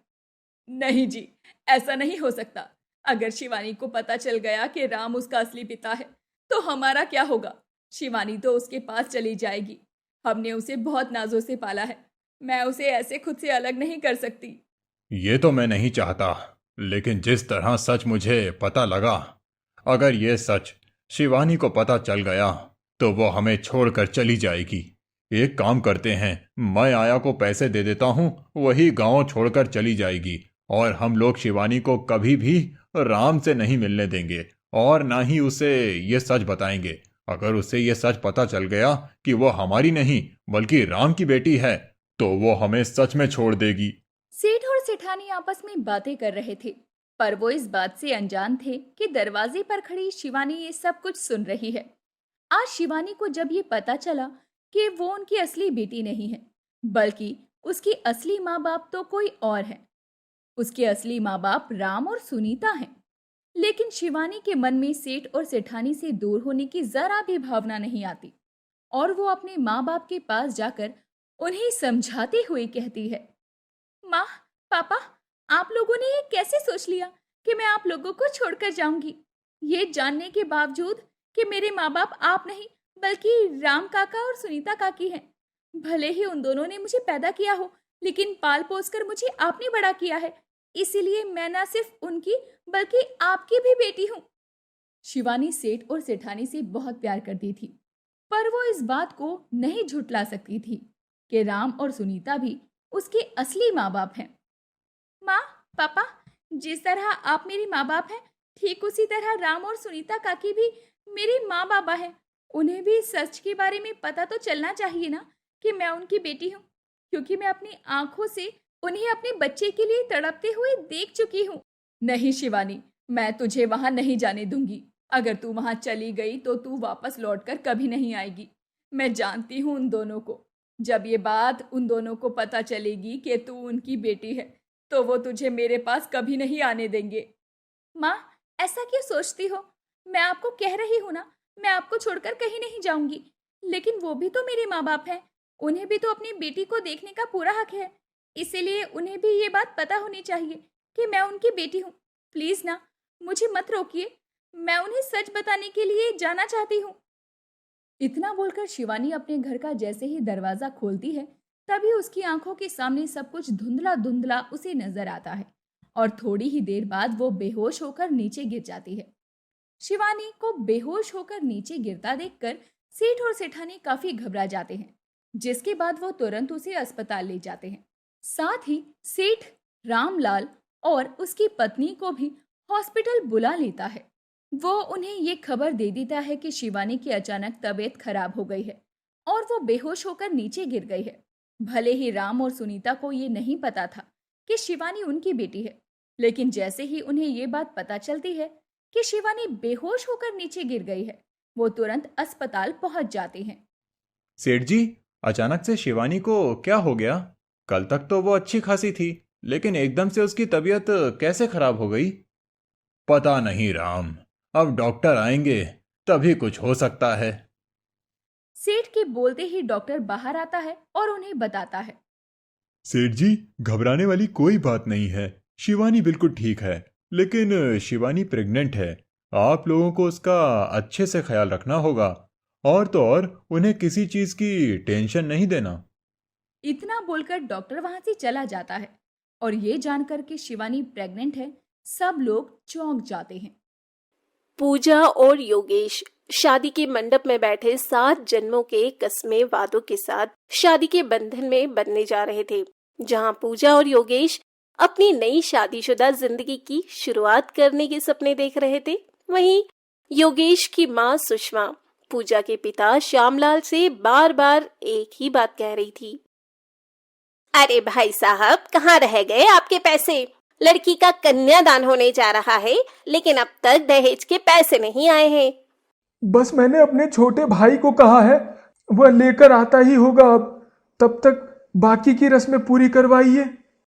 नहीं जी, ऐसा नहीं हो सकता। अगर शिवानी को पता चल गया कि राम उसका असली पिता है तो हमारा क्या होगा? शिवानी तो उसके पास चली जाएगी। हमने उसे बहुत नाजों से पाला है। मैं उसे ऐसे खुद से अलग नहीं कर सकती। ये तो मैं नहीं चाहता, लेकिन जिस तरह सच मुझे पता लगा, अगर ये सच शिवानी को पता चल गया तो वो हमें छोड़कर चली जाएगी। एक काम करते हैं, मैं आया को पैसे दे देता हूँ, वही गांव छोड़कर चली जाएगी और हम लोग शिवानी को कभी भी राम से नहीं मिलने देंगे और ना ही उसे ये सच बताएंगे। अगर उसे ये सच पता चल गया कि वो हमारी नहीं बल्कि राम की बेटी है तो वो हमें सच में छोड़ देगी। सेठ और सेठानी आपस में बातें कर रहे थे, पर वो इस बात से अनजान थे कि दरवाजे पर खड़ी शिवानी ये सब कुछ सुन रही है। आज शिवानी को जब ये पता चला कि वो उनकी असली बेटी नहीं है बल्कि उसकी असली माँ बाप तो कोई और है। उसके असली माँ बाप राम और सुनीता हैं। लेकिन शिवानी के मन में सेठ और सेठानी से दूर होने की जरा भी भावना नहीं आती और वो अपने माँ बाप के पास जाकर उन्हें समझाते हुए कहती है, माँ, पापा, आप लोगों ने ये कैसे सोच लिया कि मैं आप लोगों को छोड़कर जाऊंगी? ये जानने के बावजूद कि मेरे माँ बाप आप नहीं बल्कि राम काका और सुनीता काकी हैं। भले ही उन दोनों ने मुझे पैदा किया हो, लेकिन पाल पोस कर मुझे आपने बड़ा किया है। इसीलिए मैं ना सिर्फ उनकी बल्कि आपकी भी बेटी हूँ। शिवानी सेठ और सेठानी से बहुत प्यार करती थी, पर वो इस बात को नहीं झुठला सकती थी कि राम और सुनीता भी उसके असली माँ बाप हैं। माँ, पापा, जिस तरह आप मेरी माँ बाप हैं, ठीक उसी तरह राम और सुनीता काकी भी मेरे माँ बाबा हैं। उन्हें भी सच के बारे में पता तो चलना चाहिए ना कि मैं उनकी बेटी हूँ, क्योंकि मैं अपनी आंखों से उन्हें अपने बच्चे के लिए तड़पते हुए देख चुकी हूँ। नहीं शिवानी, मैं तुझे वहां नहीं जाने दूंगी। अगर तू वहां चली गई तो तू वापस लौटकर कभी नहीं आएगी। मैं जानती हूँ उन दोनों को। जब ये बात उन दोनों को पता चलेगी कि तू उनकी बेटी है तो वो तुझे मेरे पास कभी नहीं आने देंगे। माँ, ऐसा क्यों सोचती हो? मैं आपको कह रही हूँ ना, मैं आपको छोड़कर कहीं नहीं जाऊंगी। लेकिन वो भी तो मेरे माँ बाप हैं। उन्हें भी तो अपनी बेटी को देखने का पूरा हक है। इसीलिए उन्हें भी ये बात पता होनी चाहिए कि मैं उनकी बेटी हूँ। प्लीज ना, मुझे मत रोकिए। मैं उन्हें सच बताने के लिए जाना चाहती हूँ। इतना बोलकर शिवानी अपने घर का जैसे ही दरवाजा खोलती है, तभी उसकी आंखों के सामने सब कुछ धुंधला धुंधला उसे नजर आता है और थोड़ी ही देर बाद वो बेहोश होकर नीचे गिर जाती है। शिवानी को बेहोश होकर नीचे गिरता देखकर सेठ और सेठानी काफी घबरा जाते हैं, जिसके बाद वो तुरंत उसे अस्पताल ले जाते हैं। साथ ही सेठ रामलाल और उसकी पत्नी को भी हॉस्पिटल बुला लेता है। वो उन्हें ये खबर दे देता है कि शिवानी की अचानक तबीयत खराब हो गई है और वो बेहोश होकर नीचे गिर गई है। भले ही राम और सुनीता को ये नहीं पता था कि शिवानी उनकी बेटी है, लेकिन जैसे ही उन्हें ये बात पता चलती है कि शिवानी बेहोश होकर नीचे गिर गई है, वो तुरंत अस्पताल पहुंच जाते हैं सेठ जी, अचानक से शिवानी को क्या हो गया? कल तक तो वो अच्छी खासी थी, लेकिन एकदम से उसकी तबीयत कैसे खराब हो गई? पता नहीं राम, अब डॉक्टर आएंगे तभी कुछ हो सकता है। सेठ के बोलते ही डॉक्टर बाहर आता है और उन्हें बताता है। सेठ जी, घबराने वाली कोई बात नहीं है। शिवानी बिल्कुल ठीक है, लेकिन शिवानी प्रेग्नेंट है। आप लोगों को उसका अच्छे से ख्याल रखना होगा, और तो और उन्हें किसी चीज की टेंशन नहीं देना। इतना बोलकर डॉक्टर वहां से चला जाता है और ये जानकर कि शिवानी प्रेग्नेंट है, सब लोग चौंक जाते हैं। पूजा और योगेश शादी के मंडप में बैठे 7 जन्मों के कस्में वादों के साथ शादी के बंधन में बंधने जा रहे थे। जहां पूजा और योगेश अपनी नई शादीशुदा जिंदगी की शुरुआत करने के सपने देख रहे थे, वहीं योगेश की मां सुषमा पूजा के पिता श्यामलाल से बार बार एक ही बात कह रही थी। अरे भाई साहब, कहाँ रह गए आपके पैसे? लड़की का कन्यादान होने जा रहा है, लेकिन अब तक दहेज के पैसे नहीं आए हैं। बस मैंने अपने छोटे भाई को कहा है, वह लेकर आता ही होगा। अब तब तक बाकी की रस्में पूरी करवाइए।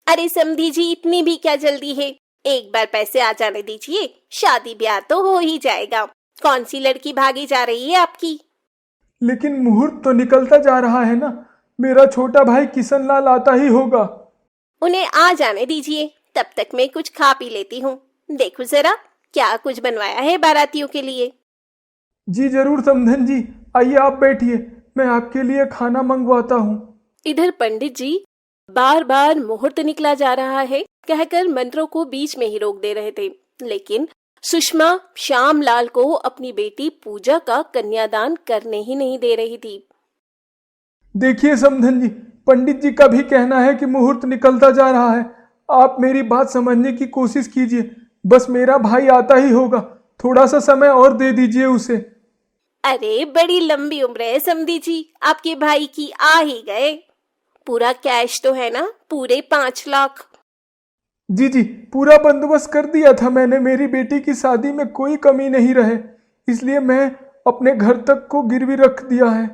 अरे समधी जी, इतनी भी क्या जल्दी है? एक बार पैसे आ जाने दीजिए, शादी ब्याह तो हो ही जाएगा। कौन सी लड़की भागी जा रही है आपकी? लेकिन मुहूर्त तो निकलता जा रहा है ना, मेरा छोटा भाई किशन लाल आता ही होगा। उन्हें आ जाने दीजिए, तब तक मैं कुछ खा पी लेती हूँ। देखो जरा क्या कुछ बनवाया है बारातियों के लिए। जी जरूर समधन जी, आइए आप बैठिए, मैं आपके लिए खाना मंगवाता हूँ। इधर पंडित जी बार बार मुहूर्त निकला जा रहा है कहकर मंत्रों को बीच में ही रोक दे रहे थे, लेकिन सुषमा श्यामलाल को अपनी बेटी पूजा का कन्यादान करने ही नहीं दे रही थी। देखिए समधन जी, पंडित जी का भी कहना है कि मुहूर्त निकलता जा रहा है। आप मेरी बात समझने की कोशिश कीजिए, बस मेरा भाई आता ही होगा, थोड़ा सा समय और दे दीजिए उसे। अरे बड़ी लंबी उम्र है समधी जी, आपके भाई की आ ही गए। पूरा कैश तो है ना, पूरे 5 लाख। जी जी, पूरा बंदोबस्त कर दिया था मैंने, मेरी बेटी की शादी में कोई कमी नहीं रहे, इसलिए मैं अपने घर तक को गिरवी रख दिया है।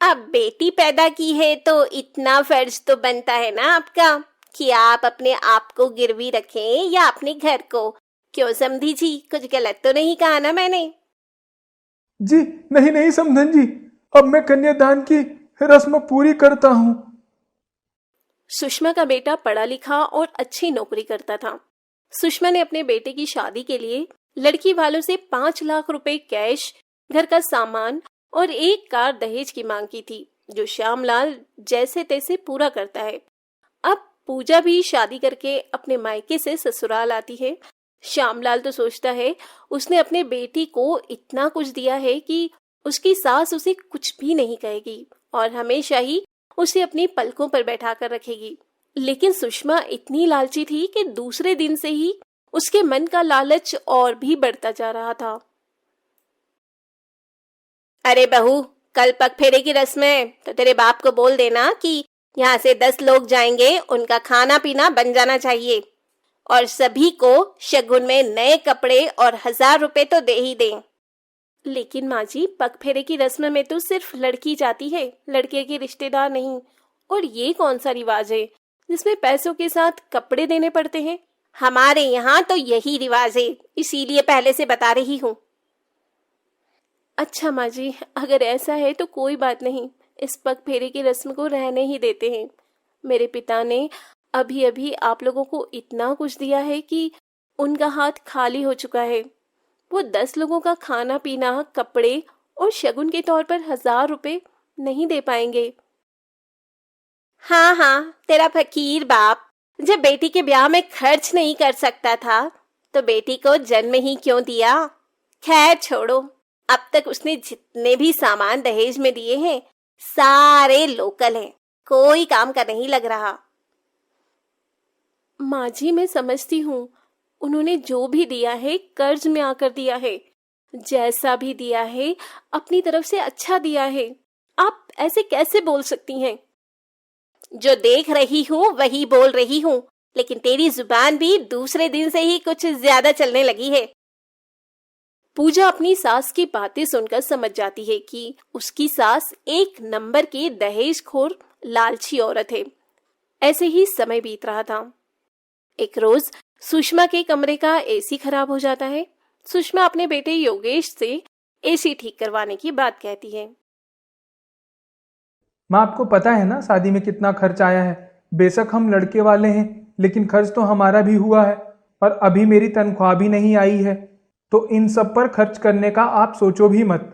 अब बेटी पैदा की है तो इतना फर्ज तो बनता है ना आपका कि आप अपने आप को गिरवी रखें या अपने घर को। क्यों समधी जी, कुछ गलत तो नहीं कहा ना मैंने? जी नहीं नहीं समधन जी, अब मैं कन्यादान की रस्म पूरी करता हूँ। सुषमा का बेटा पढ़ा लिखा और अच्छी नौकरी करता था। सुषमा ने अपने बेटे की शादी के लिए लड़की वालों से 5 लाख रुपए कैश, घर का सामान और 1 कार दहेज की मांग की थी, जो श्यामलाल जैसे तैसे पूरा करता है। अब पूजा भी शादी करके अपने मायके से ससुराल आती है। श्यामलाल तो सोचता है उसने अपने बेटी को इतना कुछ दिया है कि उसकी सास उसे कुछ भी नहीं कहेगी और हमेशा ही उसे अपनी पलकों पर बैठा कर रखेगी। लेकिन सुषमा इतनी लालची थी कि दूसरे दिन से ही उसके मन का लालच और भी बढ़ता जा रहा था। अरे बहू, कल पग फेरे की रस्म है तो तेरे बाप को बोल देना कि यहाँ से 10 लोग जाएंगे, उनका खाना पीना बन जाना चाहिए और सभी को शगुन में नए कपड़े और 1000 रुपए तो दे ही दें। लेकिन माँ जी, पग फेरे की रस्म में तो सिर्फ लड़की जाती है, लड़के के रिश्तेदार नहीं। और ये कौन सा रिवाज है जिसमें पैसों के साथ कपड़े देने पड़ते हैं? हमारे यहाँ तो यही रिवाज है, इसीलिए पहले से बता रही हूँ। अच्छा माँ जी, अगर ऐसा है तो कोई बात नहीं, इस पग फेरे की रस्म को रहने ही देते हैं। मेरे पिता ने अभी अभी आप लोगों को इतना कुछ दिया है कि उनका हाथ खाली हो चुका है। वो 10 लोगों का खाना पीना, कपड़े और शगुन के तौर पर 1000 रुपए नहीं दे पाएंगे। हाँ हाँ, तेरा फकीर बाप जब बेटी के ब्याह में खर्च नहीं कर सकता था तो बेटी को जन्म ही क्यों दिया? खैर छोड़ो, अब तक उसने जितने भी सामान दहेज में दिए हैं सारे लोकल हैं, कोई काम का नहीं लग रहा। माँ जी, मैं समझती हूँ, उन्होंने जो भी दिया है कर्ज में आकर दिया है, जैसा भी दिया है अपनी तरफ से अच्छा दिया है। आप ऐसे कैसे बोल सकती हैं? जो देख रही हूँ वही बोल रही हूँ, लेकिन तेरी जुबान भी दूसरे दिन से ही कुछ ज्यादा चलने लगी है। पूजा अपनी सास की बातें सुनकर समझ जाती है कि उसकी सास एक नंबर की दहेजखोर लालची औरत है। ऐसे ही समय बीत रहा था। एक रोज सुषमा के कमरे का एसी खराब हो जाता है। सुषमा अपने बेटे योगेश से एसी ठीक करवाने की बात कहती है। माँ, आपको पता है ना शादी में कितना खर्च आया है। बेशक हम लड़के वाले हैं, लेकिन खर्च तो हमारा भी हुआ है और अभी मेरी तनख्वाह भी नहीं आई है, तो इन सब पर खर्च करने का आप सोचो भी मत।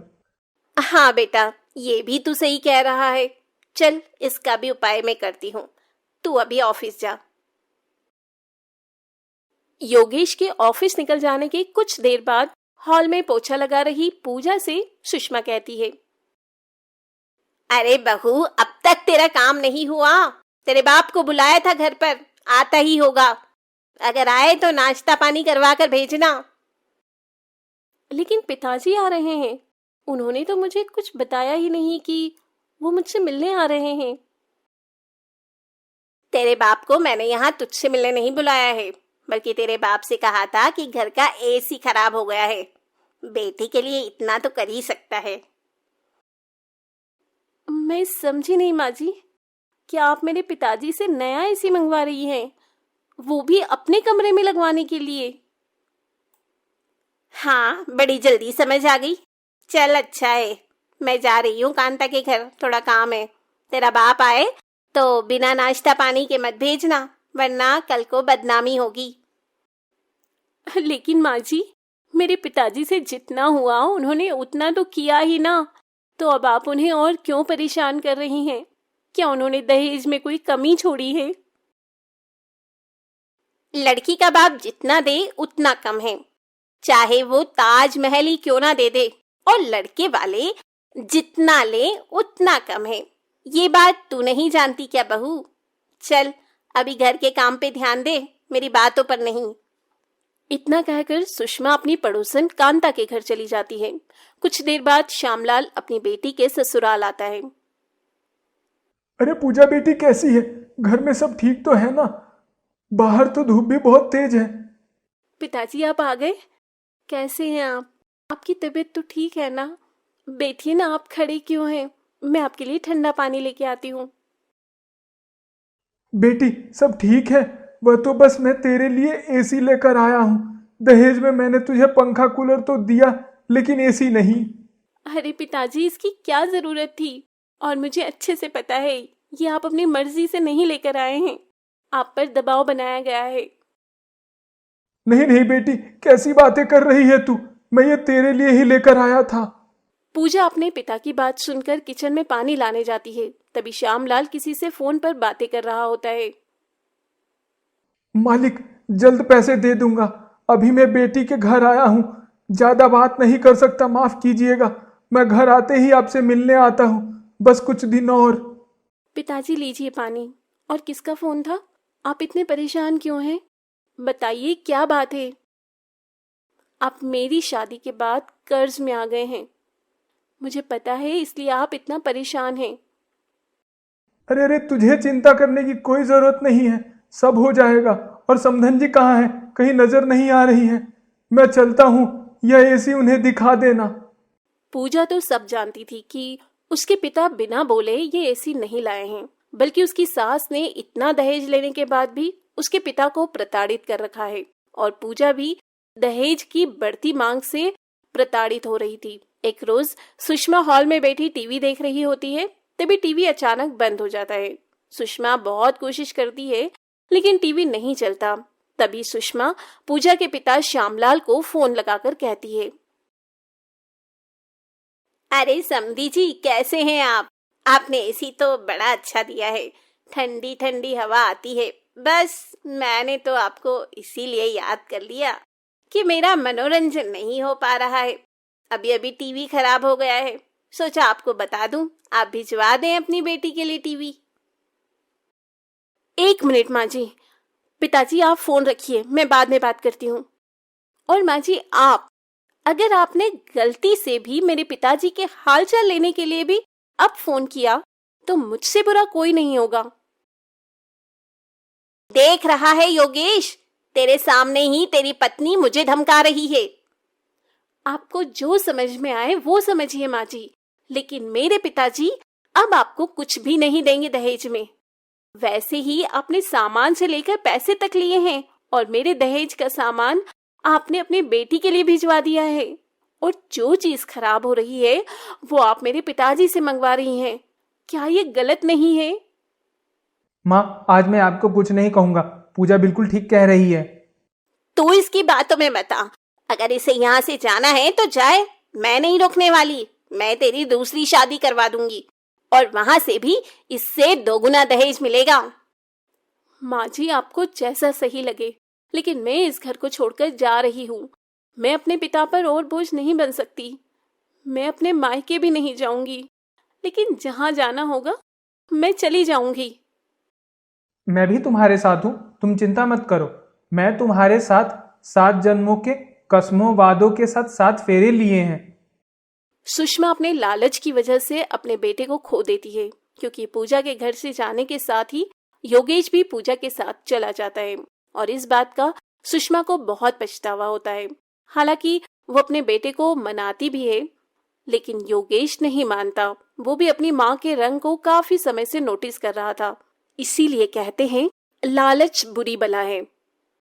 हाँ बेटा, ये भी तू सही कह रहा है। चल, इसका भी उपाय मैं करती हूँ। तू अभी ऑफिस जा। योगेश के ऑफिस निकल जाने के कुछ देर बाद हॉल में पोछा लगा रही पूजा से सुषमा कहती है, अरे बहू, अब तक तेरा काम नहीं हुआ? तेरे बाप को बुलाया था घर पर, आता ही होगा। अगर आए तो नाश्ता पानी करवा कर भेजना। लेकिन पिताजी आ रहे हैं। उन्होंने तो मुझे कुछ बताया ही नहीं कि वो मुझसे मिलने आ रहे हैं। तेरे बाप को मैंने यहाँ तुझसे मिलने नहीं बुलाया है, बल्कि तेरे बाप से कहा था कि घर का एसी खराब हो गया है। बेटी के लिए इतना तो कर ही सकता है। मैं समझी नहीं माँ जी, क्या आप मेरे पिताजी से नया एसी मंगवा रही हैं, वो भी अपने कमरे में लगवाने के लिए? हाँ, बड़ी जल्दी समझ आ गई। चल अच्छा है, मैं जा रही हूँ कांता के घर, थोड़ा काम है। तेरा बाप आए तो बिना नाश्ता पानी के मत भेजना, वरना कल को बदनामी होगी। लेकिन माँ जी, मेरे पिताजी से जितना हुआ उन्होंने उतना तो किया ही ना, तो अब आप उन्हें और क्यों परेशान कर रही हैं? क्या उन्होंने दहेज में कोई कमी छोड़ी है? लड़की का बाप जितना दे उतना कम है, चाहे वो ताजमहल ही क्यों ना दे दे, और लड़के वाले जितना ले उतना कम है। ये बात तू नहीं जानती क्या बहू? चल अभी घर के काम पे ध्यान दे, मेरी बातों पर नहीं। इतना कहकर सुषमा अपनी पड़ोसन कांता के घर चली जाती है। कुछ देर बाद श्यामलाल अपनी बेटी के ससुराल आता है। अरे पूजा बेटी, कैसी है? घर में सब ठीक तो है ना? बाहर तो धूप भी बहुत तेज है। पिताजी आप आ गए? कैसे हैं आप? आपकी तबीयत तो ठीक है ना? बैठिए ना, आप खड़े क्यों हैं? मैं आपके लिए ठंडा पानी लेके आती हूँ। बेटी सब ठीक है, वह तो बस मैं तेरे लिए एसी लेकर आया हूँ। दहेज में मैंने तुझे पंखा कूलर तो दिया, लेकिन एसी नहीं। अरे पिताजी, इसकी क्या जरूरत थी? और मुझे अच्छे से पता है ये आप अपनी मर्जी से नहीं लेकर आए हैं, आप पर दबाव बनाया गया है। नहीं नहीं बेटी, कैसी बातें कर रही है तू? मैं ये तेरे लिए ही लेकर आया था। पूजा अपने पिता की बात सुनकर किचन में पानी लाने जाती है। तभी श्यामलाल किसी से फोन पर बातें कर रहा होता है। मालिक, जल्द पैसे दे दूंगा। अभी मैं बेटी के घर आया हूँ, ज्यादा बात नहीं कर सकता, माफ कीजिएगा। मैं घर आते ही आपसे मिलने आता हूँ, बस कुछ दिन और। पिताजी लीजिए पानी। और किसका फोन था? आप इतने परेशान क्यों हैं? बताइए क्या बात है? आप मेरी शादी के बाद कर्ज में आ गए हैं, मुझे पता है, इसलिए आप इतना परेशान हैं। अरे अरे, तुझे चिंता करने की कोई जरूरत नहीं है, सब हो जाएगा। और समधन जी कहाँ है? कहीं नजर नहीं आ रही है? मैं चलता हूँ, यह एसी उन्हें दिखा देना। पूजा तो सब जानती थी कि उसके पिता बिना बोले ये एसी नहीं लाए हैं, बल्कि उसकी सास ने इतना दहेज लेने के बाद भी उसके पिता को प्रताड़ित कर रखा है, और पूजा भी दहेज की बढ़ती मांग से प्रताड़ित हो रही थी। एक रोज सुषमा हॉल में बैठी टीवी देख रही होती है, तभी टीवी अचानक बंद हो जाता है। सुषमा बहुत कोशिश करती है, लेकिन टीवी नहीं चलता। तभी सुषमा पूजा के पिता श्यामलाल को फोन लगाकर कहती है, अरे समधी जी, कैसे हैं आप? आपने एसी तो बड़ा अच्छा दिया है, ठंडी ठंडी हवा आती है। बस मैंने तो आपको इसीलिए याद कर लिया कि मेरा मनोरंजन नहीं हो पा रहा है। अभी अभी टीवी खराब हो गया है, सोचा आपको बता दूं, आप भिजवा दें अपनी बेटी के लिए टीवी। 1 मिनट माँ जी। पिताजी आप फोन रखिए, मैं बाद में बात करती हूँ। और माँ जी, आप अगर आपने गलती से भी मेरे पिताजी के हालचाल लेने के लिए भी अब फोन किया तो मुझसे बुरा कोई नहीं होगा। देख रहा है योगेश, तेरे सामने ही तेरी पत्नी मुझे धमका रही है। आपको जो समझ में आए वो समझिए माँ जी, लेकिन मेरे पिताजी अब आपको कुछ भी नहीं देंगे दहेज में। वैसे ही आपने सामान से लेकर पैसे तक लिए हैं और मेरे दहेज का सामान आपने अपनी बेटी के लिए भिजवा दिया है, और जो चीज खराब हो रही है वो आप मेरे पिताजी से मंगवा रही हैं। क्या ये गलत नहीं है? माँ, आज मैं आपको कुछ नहीं कहूंगा। पूजा बिल्कुल ठीक कह रही है। तू इसकी बातों में मत आ। अगर इसे यहाँ से जाना है तो जाए, मैं नहीं रोकने वाली। मैं तेरी दूसरी शादी करवा दूंगी और वहां से भी इससे 2 गुना दहेज मिलेगा। माँ जी, आपको जैसा सही लगे, लेकिन मैं इस घर को छोड़कर जा रही हूँ। मैं अपने पिता पर और बोझ नहीं बन सकती। मैं अपने मायके भी नहीं जाऊंगी, लेकिन जहाँ जाना होगा मैं चली जाऊंगी। मैं भी तुम्हारे साथ हूँ, तुम चिंता मत करो। मैं तुम्हारे साथ 7 जन्मों के कसमों वादों के साथ 7 फेरे लिए हैं। सुषमा अपने लालच की वजह से अपने बेटे को खो देती है, क्योंकि पूजा के घर से जाने के साथ ही योगेश भी पूजा के साथ चला जाता है, और इस बात का सुषमा को बहुत पछतावा होता है। हालांकि वो अपने बेटे को मनाती भी है, लेकिन योगेश नहीं मानता। वो भी अपनी माँ के रंग को काफी समय से नोटिस कर रहा था। इसीलिए कहते हैं लालच बुरी बला है।